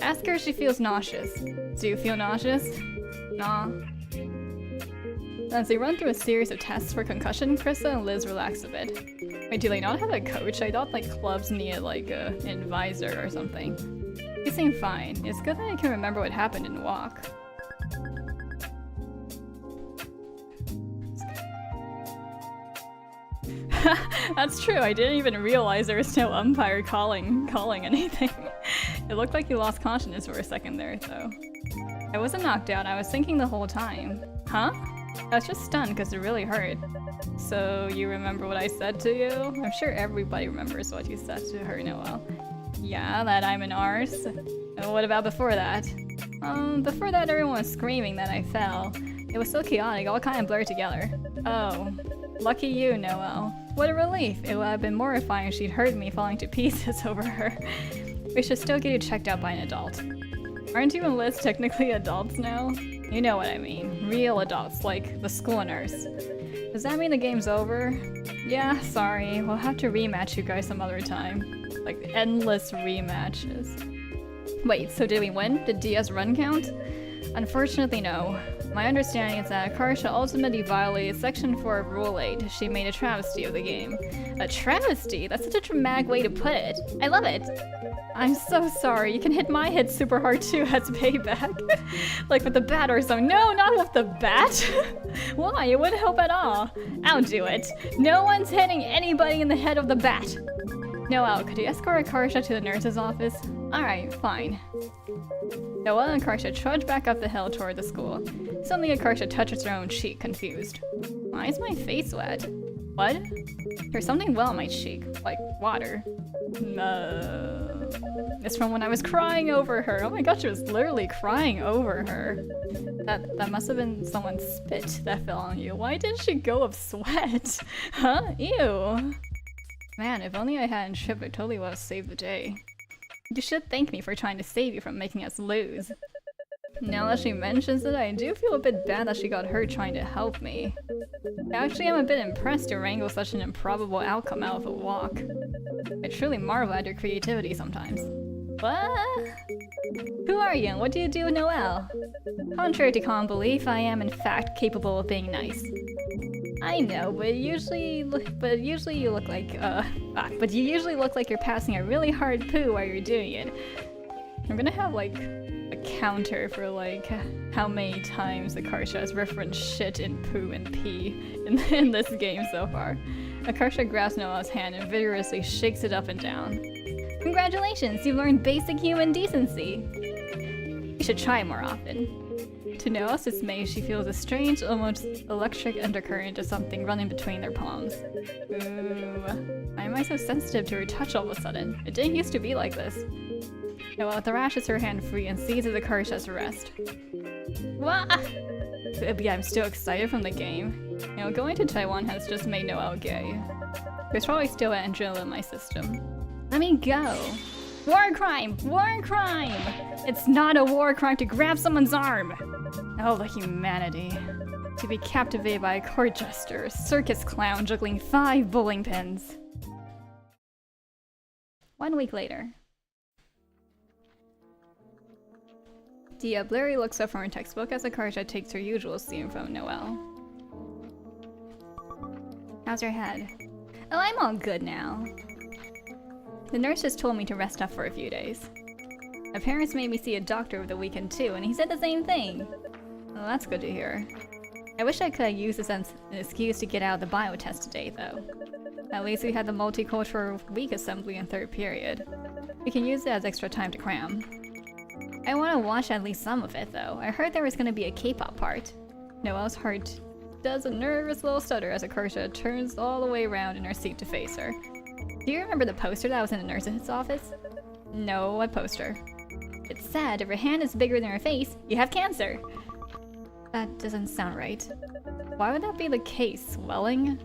Ask her if she feels nauseous. Do you feel nauseous? Nah. As they run through a series of tests for concussion, Krista and Liz relax a bit. Wait, do they not have a coach? I thought like clubs needed like an advisor or something. You seem fine. It's good that I can remember what happened and walk. That's true, I didn't even realize there was no umpire calling anything. It looked like you lost consciousness for a second there, though. I wasn't knocked out, I was thinking the whole time. Huh? I was just stunned because it really hurt. So you remember what I said to you? I'm sure everybody remembers what you said to her, Noelle. Yeah, that I'm an arse. And what about before that? Before that everyone was screaming that I fell. It was so chaotic, all kind of blurred together. Oh. Lucky you, Noelle. What a relief. It would have been mortifying if she'd heard me falling to pieces over her. We should still get you checked out by an adult. Aren't you and Liz technically adults now? You know what I mean. Real adults, like the school nurse. Does that mean the game's over? Yeah, sorry. We'll have to rematch you guys some other time. Like, endless rematches. Wait, so did we win? Did Diaz run count? Unfortunately, no. My understanding is that Akarsha ultimately violated Section 4 of Rule 8. She made a travesty of the game. A travesty? That's such a dramatic way to put it. I love it. I'm so sorry. You can hit my head super hard too as payback. Like with the bat or something. No, not with the bat! Why? It wouldn't help at all. I'll do it. No one's hitting anybody in the head with the bat. Noelle, could you escort Akarsha to the nurse's office? Alright, fine. Noelle and Akarsha trudge back up the hill toward the school. Suddenly Akarsha touches her own cheek, confused. Why is my face wet? What? There's something well on my cheek, like water. It's from when I was crying over her. Oh my gosh, she was literally crying over her. That must have been someone's spit that fell on you. Why did she go of sweat? Huh? Ew. Man, if only I hadn't tripped, I totally would have saved the day. You should thank me for trying to save you from making us lose. Now that she mentions it, I do feel a bit bad that she got hurt trying to help me. Actually, I'm a bit impressed to wrangle such an improbable outcome out of a walk. I truly marvel at your creativity sometimes. What? Who are you and what do you do with Noelle? Contrary to common belief, I am in fact capable of being nice. I know, but usually you look like you're passing a really hard poo while you're doing it. I'm gonna have like a counter for like how many times Akarsha has referenced shit and poo and pee in this game so far. Akarsha grabs Noelle's hand and vigorously shakes it up and down. Congratulations, you've learned basic human decency! You should try it more often. To Noelle's dismay, she feels a strange, almost electric undercurrent of something running between their palms. Ooh, why am I so sensitive to her touch all of a sudden? It didn't used to be like this. Noelle thrashes her hand free and seizes Akarsha's wrist. Wah! Yeah, I'm still excited from the game. You know, going to Taiwan has just made Noelle gay. There's probably still adrenaline in my system. Let me go! War crime! War crime! It's not a war crime to grab someone's arm! Oh, the humanity. To be captivated by a court jester, a circus clown juggling 5 bowling pins. 1 week later. Dia blurry looks up from her textbook as Akarsha takes her usual scene from Noelle. How's your head? Oh, I'm all good now. The nurse just told me to rest up for a few days. My parents made me see a doctor over the weekend too, and he said the same thing. Well, that's good to hear. I wish I could have used this as an excuse to get out of the bio test today, though. At least we had the multicultural week assembly in 3rd period. We can use it as extra time to cram. I want to watch at least some of it, though. I heard there was going to be a K-pop part. Noelle's heart does a nervous little stutter as Akarsha turns all the way around in her seat to face her. Do you remember the poster that was in the nurse's office? No, what poster? It said, if your hand is bigger than your face, you have cancer. That doesn't sound right. Why would that be the case? Swelling?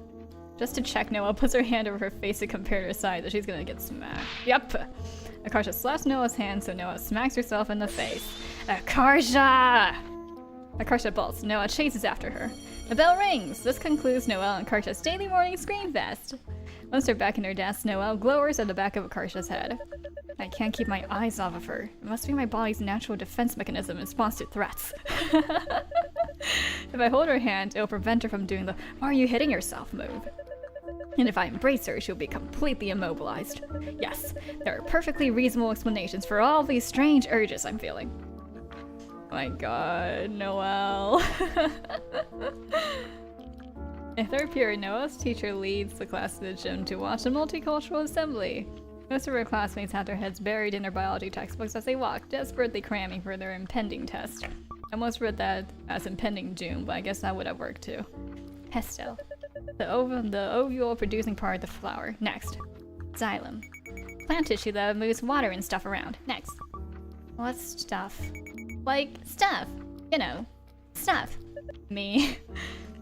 Just to check, Noelle puts her hand over her face to compare her size that she's gonna get smacked. Yep! Akarsha slaps Noelle's hand so Noelle smacks herself in the face. Akarsha! Akarsha bolts. Noelle chases after her. The bell rings! This concludes Noelle and Akarsha's daily morning screen fest. Once they're back in her desk, Noelle glowers at the back of Akarsha's head. I can't keep my eyes off of her. It must be my body's natural defense mechanism in response to threats. If I hold her hand, it'll prevent her from doing the "why are you hitting yourself" move. And if I embrace her, she'll be completely immobilized. Yes, there are perfectly reasonable explanations for all these strange urges I'm feeling. Oh my god, Noelle. In 3rd period, Noelle's teacher leads the class to the gym to watch the multicultural assembly. Most of her classmates have their heads buried in their biology textbooks as they walk, desperately cramming for their impending test. I almost read that as impending doom, but I guess that would have worked too. Pestel. The ovule producing part of the flower. Next. Xylem. Plant tissue that moves water and stuff around. Next. What's stuff? Like, stuff. You know. Stuff. Me.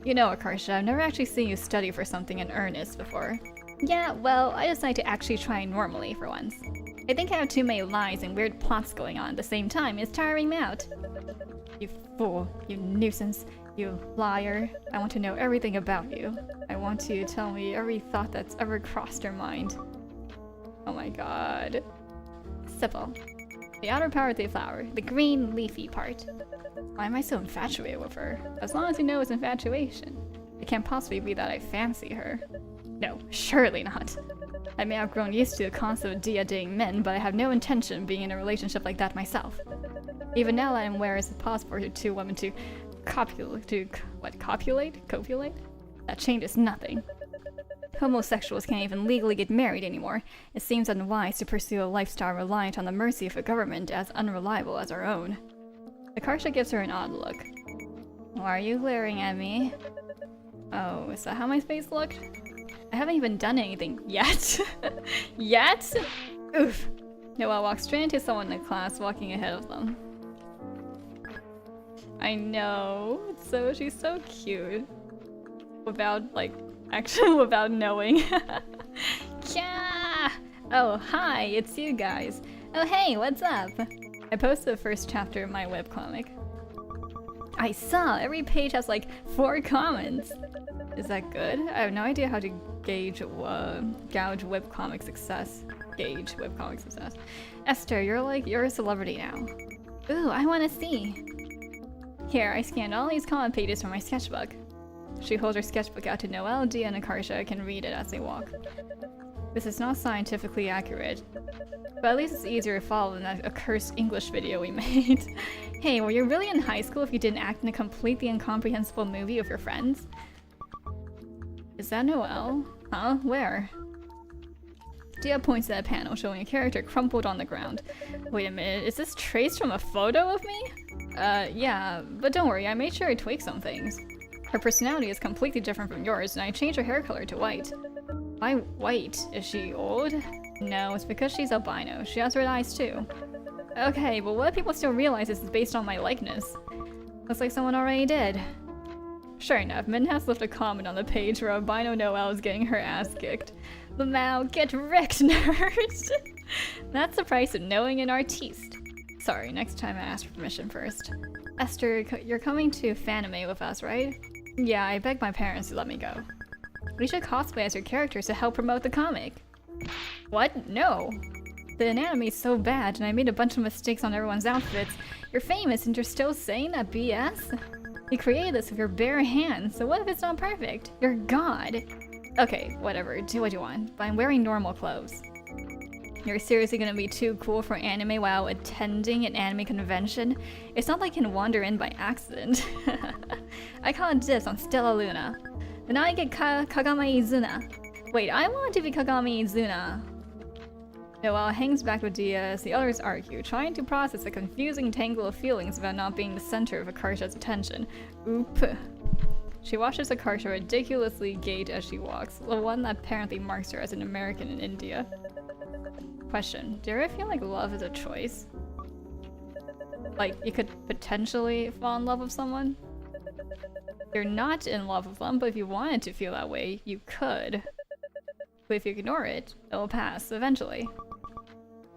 You know, Akarsha, I've never actually seen you study for something in earnest before. Yeah, well, I decided to actually try normally for once. I think I have too many lies and weird plots going on at the same time. It's tiring me out. You fool. You nuisance. You liar. I want to know everything about you. I want you to tell me every thought that's ever crossed your mind. Oh my god. Simple. The outer part of the flower. The green, leafy part. Why am I so infatuated with her? As long as you know it's infatuation. It can't possibly be that I fancy her. No, surely not. I may have grown used to the concept of Dia dating men, but I have no intention of being in a relationship like that myself. Even now that I'm aware it's possible for two women to copulate? That changes nothing. Homosexuals can't even legally get married anymore. It seems unwise to pursue a lifestyle reliant on the mercy of a government as unreliable as our own. Akarsha gives her an odd look. Why are you glaring at me? Oh, is that how my face looked? I haven't even done anything yet. Yet? Oof. Noelle walks straight into someone in the class walking ahead of them. I know. She's so cute. Without, like, actually without knowing. Yeah! Oh, hi, it's you guys. Oh, hey, what's up? I posted the first chapter of my webcomic. I saw! Every page has like 4 comments! Is that good? I have no idea how to gauge webcomic success. Gauge webcomic success. Esther, you're a celebrity now. Ooh, I wanna see! Here, I scanned all these comment pages from my sketchbook. She holds her sketchbook out to Noelle, Dia, and Akarsha can read it as they walk. This is not scientifically accurate, but at least it's easier to follow than that accursed English video we made. Hey, were you really in high school if you didn't act in a completely incomprehensible movie with your friends? Is that Noelle? Huh? Where? Dia points at a panel showing a character crumpled on the ground. Wait a minute, is this traced from a photo of me? Yeah, but don't worry, I made sure I tweaked some things. Her personality is completely different from yours, and I changed her hair color to white. Why white? Is she old? No, it's because she's albino. She has red eyes too. Okay, but what if people still realize this is based on my likeness? Looks like someone already did. Sure enough, Min has left a comment on the page where albino Noelle is getting her ass kicked. Lamau, get wrecked, nerds! That's the price of knowing an artiste. Sorry, next time I ask for permission first. Esther, you're coming to Fanime with us, right? Yeah, I begged my parents to let me go. We should cosplay as your characters to help promote the comic. What? No! The anatomy is so bad, and I made a bunch of mistakes on everyone's outfits. You're famous, and you're still saying that BS? You created this with your bare hands, so what if it's not perfect? You're God! Okay, whatever, do what you want, but I'm wearing normal clothes. You're seriously gonna be too cool for anime while attending an anime convention? It's not like I can wander in by accident. I call it dibs on Stella Luna. But now I get Kagami Izuna. Wait, I want to be Kagami Izuna. Noelle hangs back with Dia as the others argue, trying to process a confusing tangle of feelings about not being the center of Akarsha's attention. Oop. She watches Akarsha ridiculously gait as she walks, the one that apparently marks her as an American in India. Question, do you ever feel like love is a choice? Like, you could potentially fall in love with someone? You're not in love with them, but if you wanted to feel that way, you could. But if you ignore it, it'll pass eventually.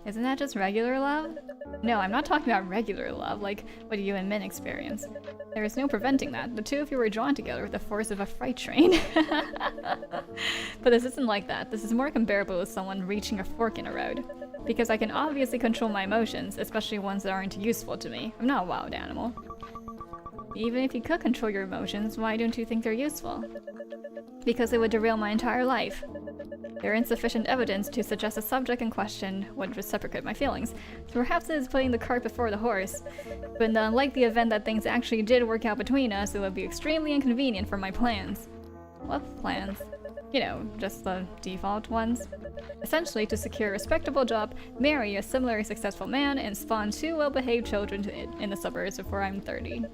Isn't that just regular love? No, I'm not talking about regular love, like what you and Min experience. There is no preventing that. The two of you were drawn together with the force of a freight train. But this isn't like that. This is more comparable with someone reaching a fork in a road. Because I can obviously control my emotions, especially ones that aren't useful to me. I'm not a wild animal. Even if you could control your emotions, why don't you think they're useful? Because it would derail my entire life. There is insufficient evidence to suggest the subject in question would reciprocate my feelings, so perhaps it is putting the cart before the horse. But in the unlikely event that things actually did work out between us, it would be extremely inconvenient for my plans. What plans? You know, just the default ones. Essentially, to secure a respectable job, marry a similarly successful man, and spawn 2 well-behaved children in the suburbs before I'm 30.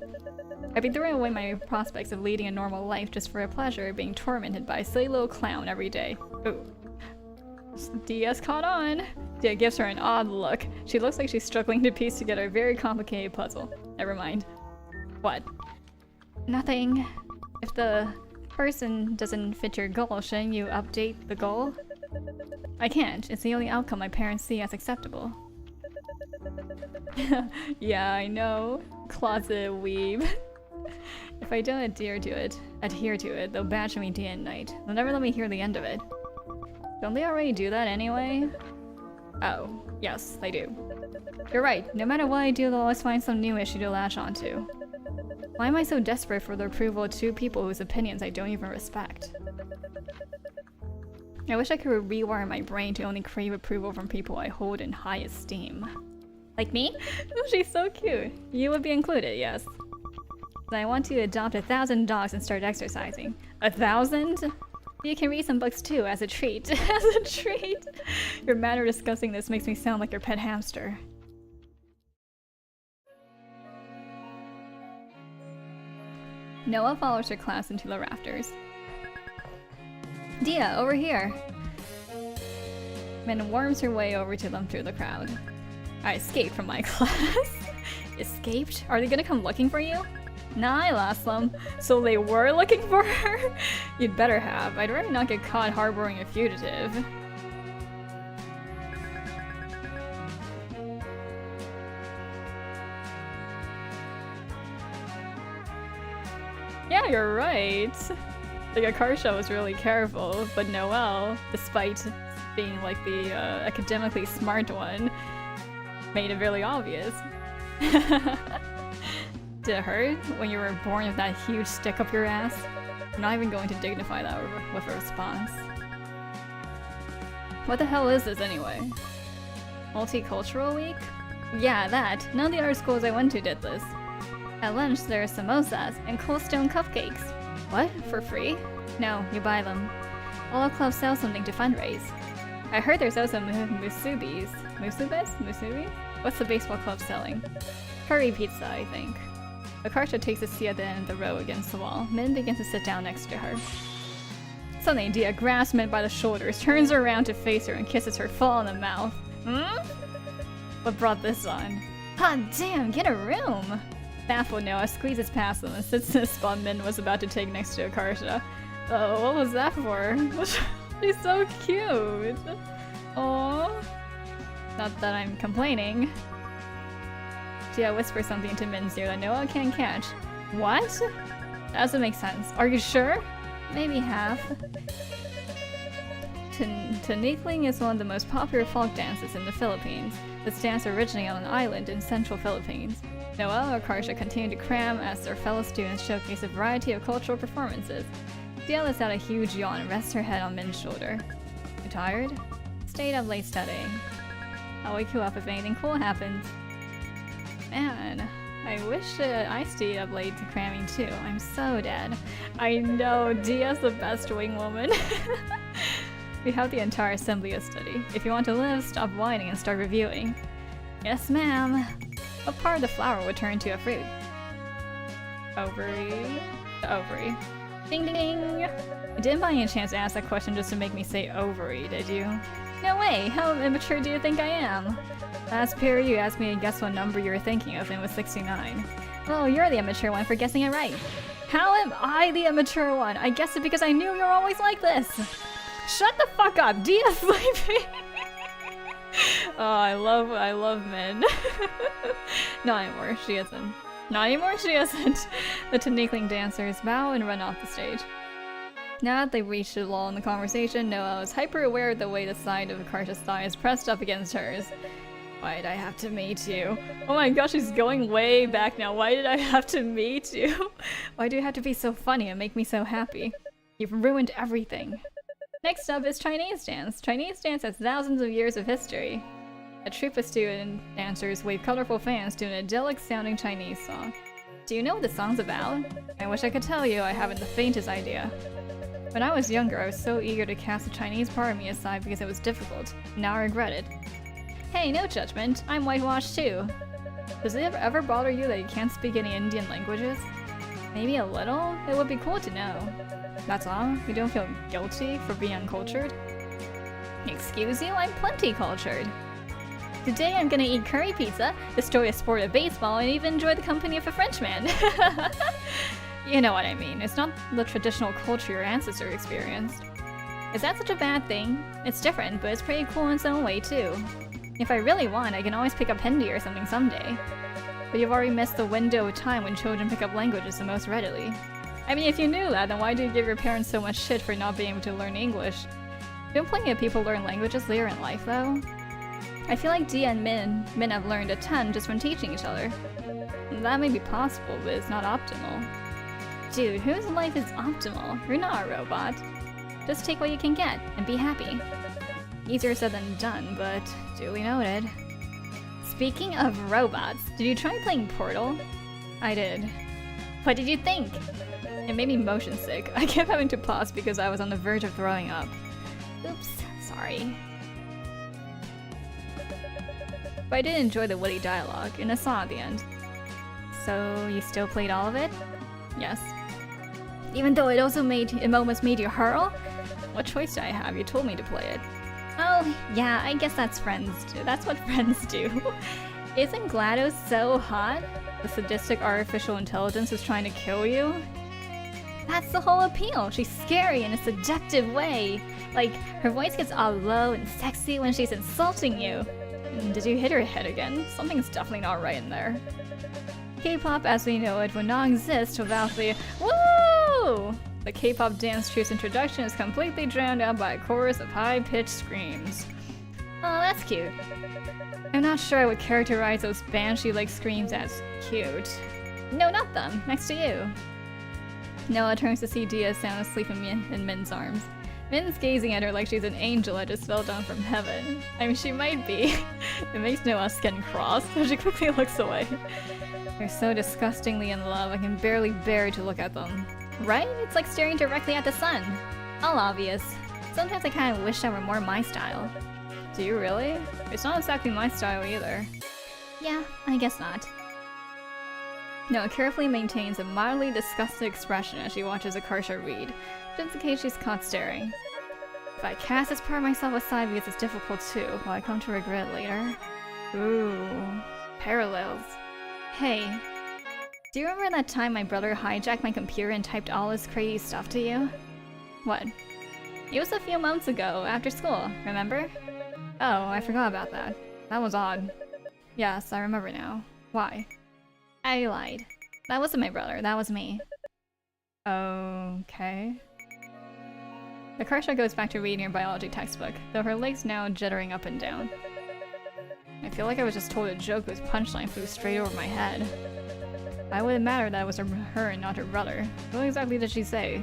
I'd be throwing away my prospects of leading a normal life just for a pleasure of being tormented by a silly little clown every day. Ooh. Dia's caught on! Dia gives her an odd look. She looks like she's struggling to piece together a very complicated puzzle. Never mind. What? Nothing. If the person doesn't fit your goal, shouldn't you update the goal? I can't. It's the only outcome my parents see as acceptable. Yeah, I know. Closet weeb. If I don't adhere to it, they'll badge me day and night. They'll never let me hear the end of it. Don't they already do that anyway? Oh, yes, they do. You're right. No matter what I do, they'll always find some new issue to latch onto. Why am I so desperate for the approval of 2 people whose opinions I don't even respect? I wish I could rewire my brain to only crave approval from people I hold in high esteem. Like me? Oh, she's so cute. You would be included, yes. I want to adopt 1,000 dogs and start exercising. 1,000? You can read some books too, as a treat. As a treat! Your manner of discussing this makes me sound like your pet hamster. Noah follows her class into the rafters. Dia, over here! Min worms her way over to them through the crowd. I escaped from my class. Escaped? Are they gonna come looking for you? Nah, I lost them. So they were looking for her? You'd better have. I'd rather not get caught harboring a fugitive. Yeah, you're right. Like, Akarsha was really careful, but Noelle, despite being like the academically smart one, made it really obvious. Did it hurt when you were born with that huge stick up your ass? I'm not even going to dignify that with a response. What the hell is this anyway? Multicultural week? Yeah, that. None of the other schools I went to did this. At lunch, there are samosas and cold stone cupcakes. What? For free? No, you buy them. All the clubs sell something to fundraise. I heard there's also musubis. Musubis? Musubis? What's the baseball club selling? Curry pizza, I think. Akarsha takes a seat at the end of the row against the wall. Min begins to sit down next to her. Suddenly, Dia grabs Min by the shoulders, turns her around to face her, and kisses her full on the mouth. Hmm? What brought this on? Hot damn, get a room! Baffled, Noah squeezes past them and sits in the spot Min was about to take next to Akarsha. Oh, what was that for? She's so cute! Aww. Not that I'm complaining. Dia whispers something to Min's ear that Noah can't catch. What? That doesn't make sense. Are you sure? Maybe half. Tinickling is one of the most popular folk dances in the Philippines. This dance originated on an island in central Philippines. Noelle and Akarsha continue to cram as their fellow students showcase a variety of cultural performances. Dia lets out a huge yawn and rests her head on Min's shoulder. You tired? Stayed up late studying. I'll wake you up if anything cool happens. Man, I wish I stayed up late cramming too. I'm so dead. I know, Dia's the best wing woman. We have the entire assembly to study. If you want to live, stop whining and start reviewing. Yes, ma'am. What part of the flower would turn into a fruit? Ovary. The ovary. Ding ding ding! You didn't by any chance ask that question just to make me say ovary, did you? No way! How immature do you think I am? Last period you asked me to guess what number you were thinking of and it was 69. Well, you're the immature one for guessing it right. How am I the immature one? I guessed it because I knew you were always like this! Shut the fuck up! Dia's sleeping! Oh, I love Min. Not anymore, she isn't. Not anymore, she isn't. The Tinickling dancers bow and run off the stage. Now that they've reached a lull in the conversation, Noelle is hyper aware of the way the side of Akarsha's thigh is pressed up against hers. Why did I have to meet you? Oh my gosh, she's going way back now. Why did I have to meet you? Why do you have to be so funny and make me so happy? You've ruined everything. Next up is Chinese dance. Chinese dance has thousands of years of history. A troupe of student dancers wave colorful fans to an idyllic sounding Chinese song. Do you know what the song's about? I wish I could tell you, I haven't the faintest idea. When I was younger, I was so eager to cast the Chinese part of me aside because it was difficult. Now I regret it. Hey, no judgment. I'm whitewashed too. Does it ever bother you that you can't speak any Indian languages? Maybe a little? It would be cool to know. That's all? You don't feel guilty for being uncultured? Excuse you? I'm plenty cultured. Today I'm gonna eat curry pizza, destroy a sport of baseball, and even enjoy the company of a Frenchman. You know what I mean. It's not the traditional culture your ancestors experienced. Is that such a bad thing? It's different, but it's pretty cool in its own way too. If I really want, I can always pick up Hindi or something someday. But you've already missed the window of time when children pick up languages the most readily. I mean, if you knew that, then why do you give your parents so much shit for not being able to learn English? Don't plenty of people learn languages later in life, though? I feel like Dia and Min have learned a ton just from teaching each other. That may be possible, but it's not optimal. Dude, whose life is optimal? You're not a robot. Just take what you can get, and be happy. Easier said than done, but duly noted. Speaking of robots, did you try playing Portal? I did. What did you think? It made me motion sick. I kept having to pause because I was on the verge of throwing up. Oops, sorry. But I did enjoy the witty dialogue and a song at the end. So, you still played all of it? Yes. Even though it almost made you hurl? What choice did I have? You told me to play it. Oh, yeah, I guess that's friends do. That's what friends do. Isn't GLaDOS so hot? The sadistic artificial intelligence is trying to kill you? That's the whole appeal. She's scary in a seductive way. Like, her voice gets all low and sexy when she's insulting you. Did you hit her head again? Something's definitely not right in there. K-pop as we know it would not exist without the woo Ooh! The K-pop dance troupe's introduction is completely drowned out by a chorus of high-pitched screams. Oh, that's cute. I'm not sure I would characterize those banshee-like screams as cute. No, not them. Next to you. Noah turns to see Dia sound asleep in Min's arms. Min's gazing at her like she's an angel that just fell down from heaven. I mean, she might be. It makes Noah's skin cross, so she quickly looks away. They're so disgustingly in love, I can barely bear to look at them. Right? It's like staring directly at the sun. All obvious. Sometimes I kind of wish that were more my style. Do you really? It's not exactly my style either. Yeah, I guess not. Noah carefully maintains a mildly disgusted expression as she watches Akarsha read, just in case she's caught staring. If I cast this part of myself aside because it's difficult too, will I come to regret it later? Ooh, parallels. Hey, do you remember that time my brother hijacked my computer and typed all his crazy stuff to you? What? It was a few months ago, after school, remember? Oh, I forgot about that. That was odd. Yes, I remember now. Why? I lied. That wasn't my brother, that was me. Okay. Akarsha goes back to reading her biology textbook, though her legs now jittering up and down. I feel like I was just told a joke whose punchline flew straight over my head. Why would it matter that it was her and not her brother? What exactly did she say?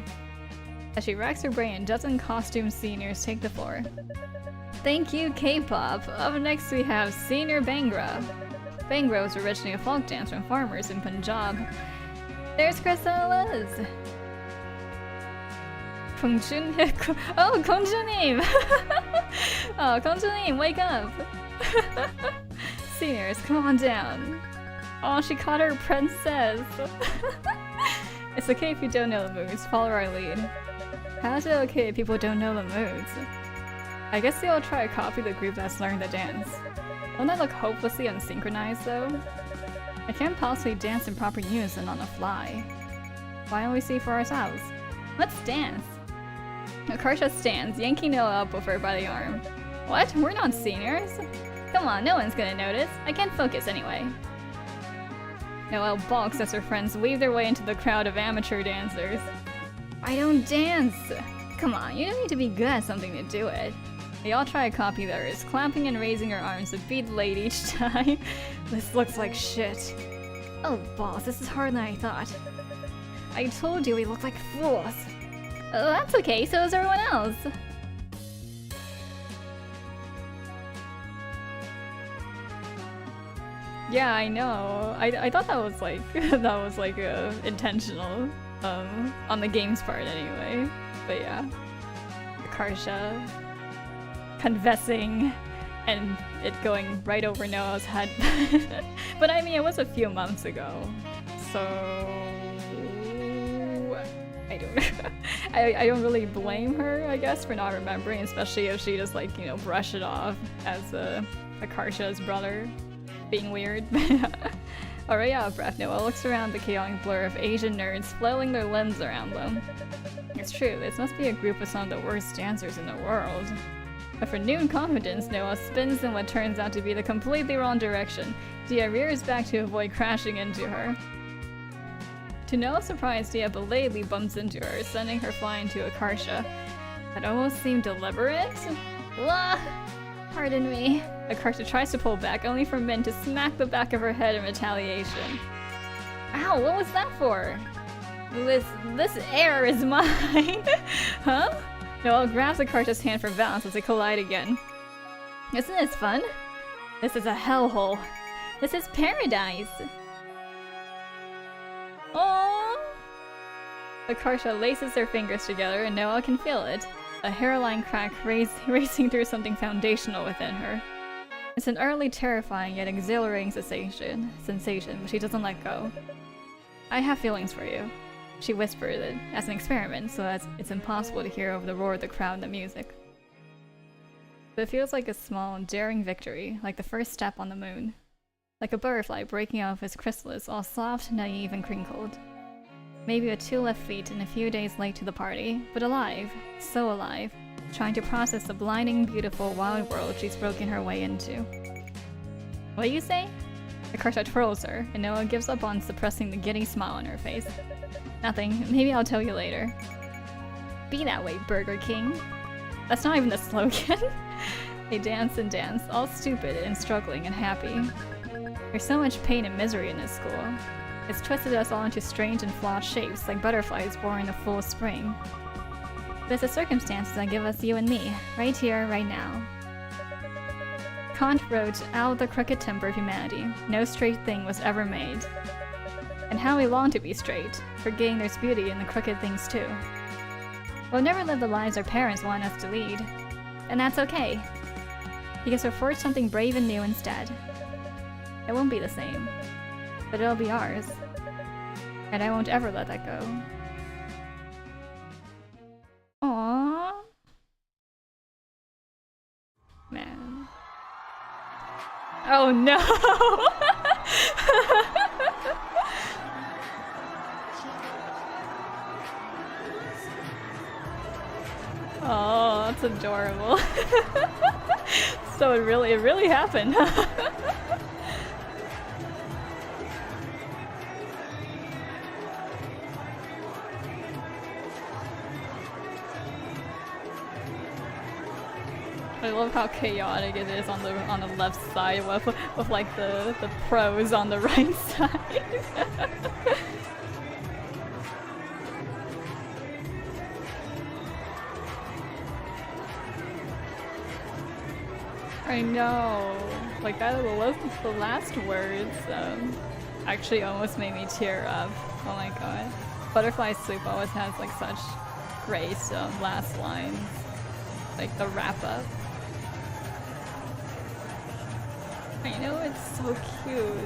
As she racks her brain, a dozen costumed seniors take the floor. Thank you, K-pop! Up next we have Senior Bhangra. Bhangra was originally a folk dance from farmers in Punjab. There's Chris and Liz! Kongjun? Oh, Konjunim! Oh, Konjunim, wake up! Seniors, come on down. Oh, she caught her princess! It's okay if you don't know the moves, follow our lead. How is it okay if people don't know the moves? I guess they all try to copy the group that's learned the dance. Won't that look hopelessly unsynchronized though? I can't possibly dance in proper unison on the fly. Why don't we see for ourselves? Let's dance! Akarsha stands, yanking Noah up with her by the arm. What? We're not seniors? Come on, no one's gonna notice. I can't focus anyway. Noelle balks as her friends weave their way into the crowd of amateur dancers. I don't dance! Come on, you don't need to be good at something to do it. They all try to copy theirs, clapping and raising her arms to beat late each time. This looks like shit. Oh balls, this is harder than I thought. I told you we look like fools. Oh, that's okay, so is everyone else. Yeah, I know. I thought that was like intentional, on the game's part anyway. But yeah, Akarsha confessing and it going right over Noah's head. But I mean, it was a few months ago, so I don't. I don't really blame her, I guess, for not remembering, especially if she just like, you know, brush it off as Akarsha's brother. Being weird. Already out of breath, Noah looks around the chaotic blur of Asian nerds flailing their limbs around them. It's true, this must be a group of some of the worst dancers in the world. But for new confidence, Noah spins in what turns out to be the completely wrong direction. Dia rears back to avoid crashing into her. To Noah's surprise, Dia belatedly bumps into her, sending her flying to Akarsha. That almost seemed deliberate? Blah! Pardon me. Akarsha tries to pull back, only for Min to smack the back of her head in retaliation. Ow, what was that for? This air is mine! Huh? Noelle grabs Akarsha's hand for balance as they collide again. Isn't this fun? This is a hellhole. This is paradise! Aww! Akarsha laces their fingers together and Noelle can feel it. A hairline crack racing through something foundational within her. It's an utterly terrifying yet exhilarating sensation, but she doesn't let go. I have feelings for you. She whispered it as an experiment, so that it's impossible to hear over the roar of the crowd and the music. But it feels like a small, daring victory, like the first step on the moon. Like a butterfly breaking out of its chrysalis, all soft, naive, and crinkled. Maybe with 2 left feet and a few days late to the party, but alive, so alive, trying to process the blinding, beautiful, wild world she's broken her way into. What do you say? Akarsha twirls her, and Noah gives up on suppressing the giddy smile on her face. Nothing. Maybe I'll tell you later. Be that way, Burger King. That's not even the slogan. They dance and dance, all stupid and struggling and happy. There's so much pain and misery in this school. It's twisted us all into strange and flawed shapes, like butterflies born in the full spring. But it's the circumstances that give us you and me, right here, right now. Kant wrote, out of the crooked timber of humanity, no straight thing was ever made. And how we long to be straight, forgetting there's beauty in the crooked things too. We'll never live the lives our parents want us to lead. And that's okay. Because we'll forge something brave and new instead. It won't be the same, but it'll be ours. And I won't ever let that go. Aww. Man. Oh no! Oh, that's adorable. So it really happened. I love how chaotic it is on the left side with like the pros on the right side. I know, like that. The last words actually almost made me tear up. Oh my god, Butterfly Soup always has like such great last lines, like the wrap up. I know, it's so cute.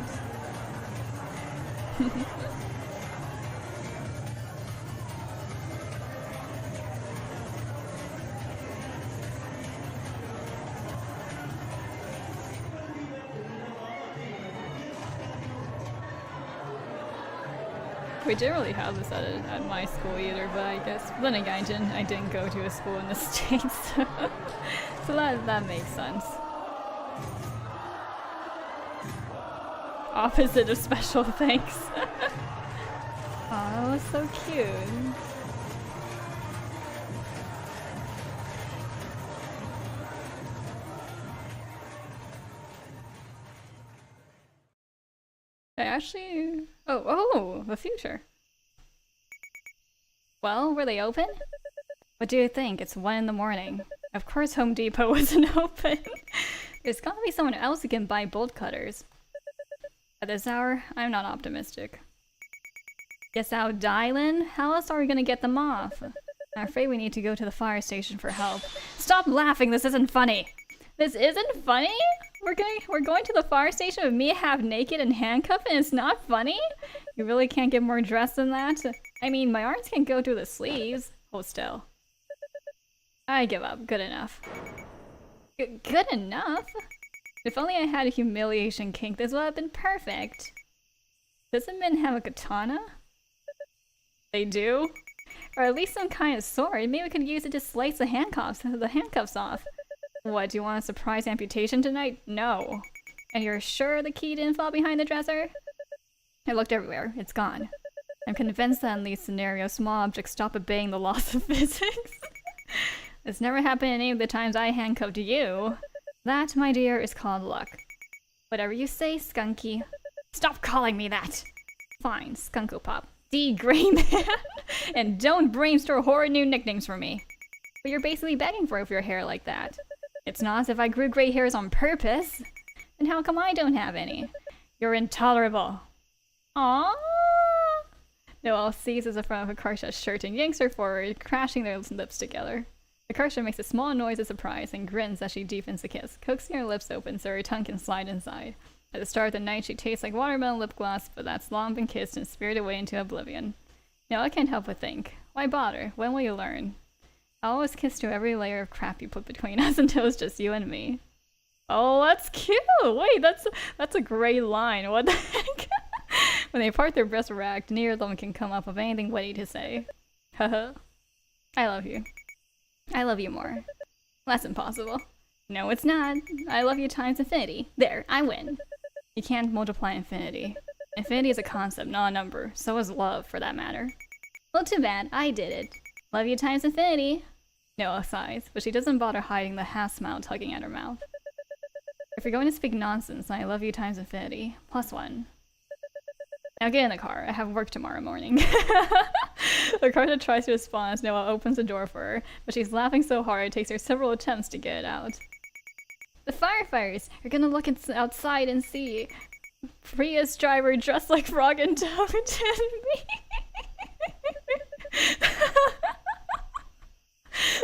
We didn't really have this at my school either, but I guess then again I didn't go to a school in the States, so that makes sense. Opposite of special thanks. Aw, that was so cute. I actually... Oh, the future. Well, were they open? What do you think? It's 1 in the morning. Of course Home Depot wasn't open. There's gotta be someone else who can buy bolt cutters. At this hour, I'm not optimistic. Guess I'll Dylan? How else are we gonna get them off? I'm afraid we need to go to the fire station for help. Stop laughing, this isn't funny! This isn't funny? We're going to the fire station with me half naked and handcuffed and it's not funny? You really can't get more dressed than that? I mean, my arms can go through the sleeves. Hold still. I give up. Good enough. Good enough? If only I had a humiliation kink, this would have been perfect. Doesn't men have a katana? They do? Or at least some kind of sword. Maybe we could use it to slice the handcuffs off. What, do you want a surprise amputation tonight? No. And you're sure the key didn't fall behind the dresser? I looked everywhere. It's gone. I'm convinced that in these scenarios, small objects stop obeying the laws of physics. This never happened any of the times I handcuffed you. That, my dear, is called luck. Whatever you say, Skunky. Stop calling me that! Fine, Skunko Pop. D. Gray Man! And don't brainstorm horrid new nicknames for me. But you're basically begging for it with your hair like that. It's not as if I grew gray hairs on purpose. Then how come I don't have any? You're intolerable. Aww. Noelle seizes the front of Akarsha's shirt and yanks her forward, crashing their lips together. Akarsha makes a small noise of surprise and grins as she deepens the kiss, coaxing her lips open so her tongue can slide inside. At the start of the night, she tastes like watermelon lip gloss, but that's long been kissed and spirited away into oblivion. Now I can't help but think, why bother? When will you learn? I'll always kiss through every layer of crap you put between us until it's just you and me. Oh, that's cute! Wait, that's a great line. What the heck? When they part their breasts racked, neither of them can come up with anything witty to say. Haha. I love you. I love you more. That's impossible. No, it's not. I love you times infinity. There, I win. You can't multiply infinity. Infinity is a concept, not a number. So is love, for that matter. Well, too bad. I did it. Love you times infinity. Noah sighs, but she doesn't bother hiding the half-smile tugging at her mouth. If you're going to speak nonsense, then I love you times infinity. +1. Now get in the car. I have work tomorrow morning. Akarsha tries to respond as Noah opens the door for her, but she's laughing so hard it takes her several attempts to get it out. The firefighters! You're gonna look outside and see. Prius driver dressed like Frog and Toad and me.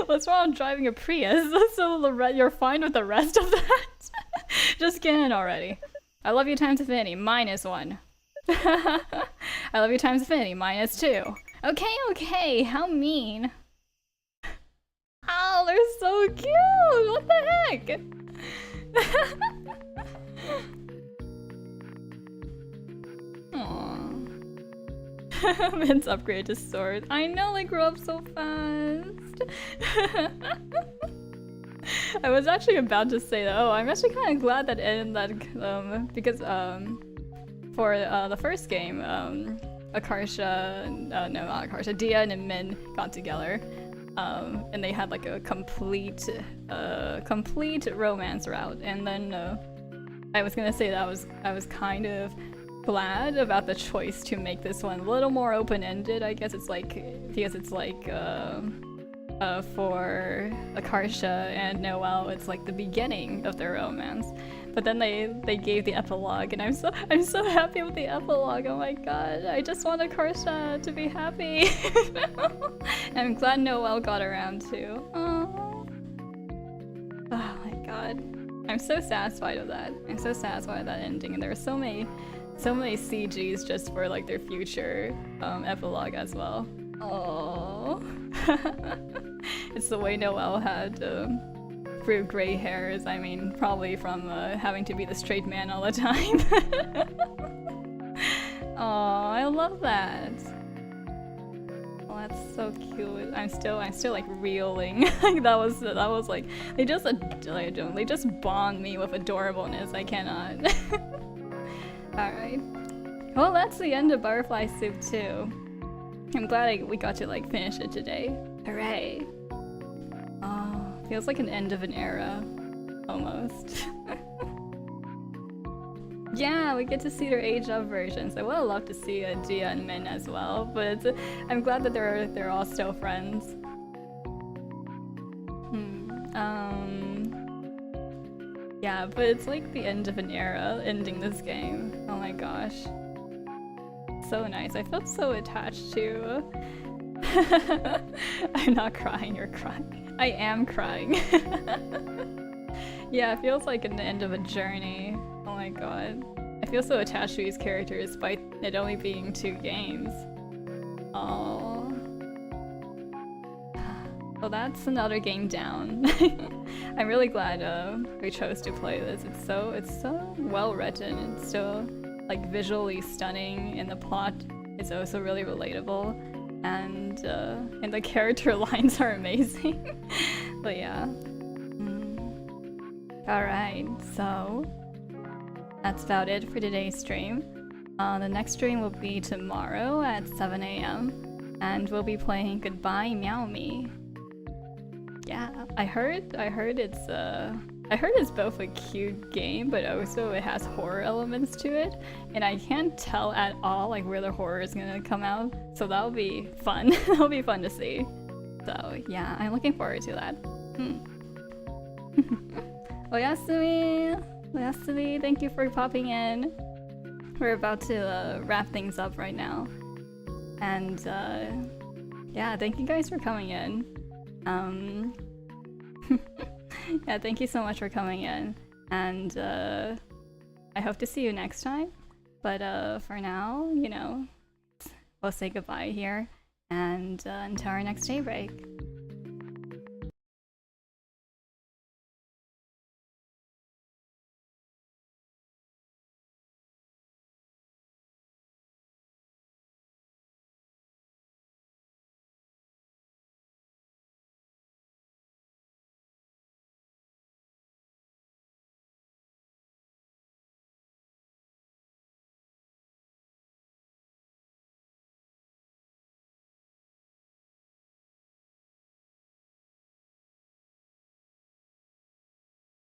What's wrong with driving a Prius? So you're fine with the rest of that? Just get in already. I love you times infinity, -1. I love you times infinity, -2. Okay, how mean. Oh, they're so cute! What the heck? Aww. Vince upgraded to sword. I know they grew up so fast. I was actually about to say that. Oh, I'm actually kind of glad that because for the first game, Akarsha, no, not Akarsha, Dia and Min got together, and they had like a complete romance route. And then I was gonna say that I was kind of glad about the choice to make this one a little more open-ended. I guess it's like because it's like for Akarsha and Noelle, it's like the beginning of their romance. But then they gave the epilogue, and I'm so happy with the epilogue. Oh my god, I just want Akarsha to be happy. I'm glad Noelle got around too. Oh my god, I'm so satisfied with that. I'm so satisfied with that ending, and there were so many CGs just for like their future epilogue as well. Oh, it's the way Noelle had grew gray hairs. I mean, probably from having to be the straight man all the time. Oh, I love that. Oh, that's so cute. I'm still like reeling. Like that was like they just bond me with adorableness. I cannot. Alright. Well, that's the end of Butterfly Soup 2. I'm glad we got to like finish it today. Hooray! Oh, feels like an end of an era. Almost. Yeah, we get to see their age-up versions. I would have loved to see Gia and Min as well, but I'm glad that they're all still friends. Yeah, but it's like the end of an era, ending this game. Oh my gosh. So nice. I felt so attached to... I'm not crying, you're crying. I am crying. Yeah, it feels like an end of a journey. Oh my god. I feel so attached to these characters despite it only being 2 games. Oh. Well, that's another game down. I'm really glad we chose to play this. It's so well written. It's so like visually stunning, and the plot is also really relatable, and the character lines are amazing. But yeah. Alright, so that's about it for today's stream. The next stream will be tomorrow at 7 AM, and we'll be playing Goodbye Meow Me. Yeah, I heard it's both a cute game, but also it has horror elements to it, and I can't tell at all like where the horror is gonna come out. So that'll be fun. That'll be fun to see. So yeah, I'm looking forward to that. Oyasumi! Oyasumi, thank you for popping in. We're about to wrap things up right now. And yeah, thank you guys for coming in. Yeah, thank you so much for coming in. And I hope to see you next time. But for now, you know, we'll say goodbye here. And until our next daybreak.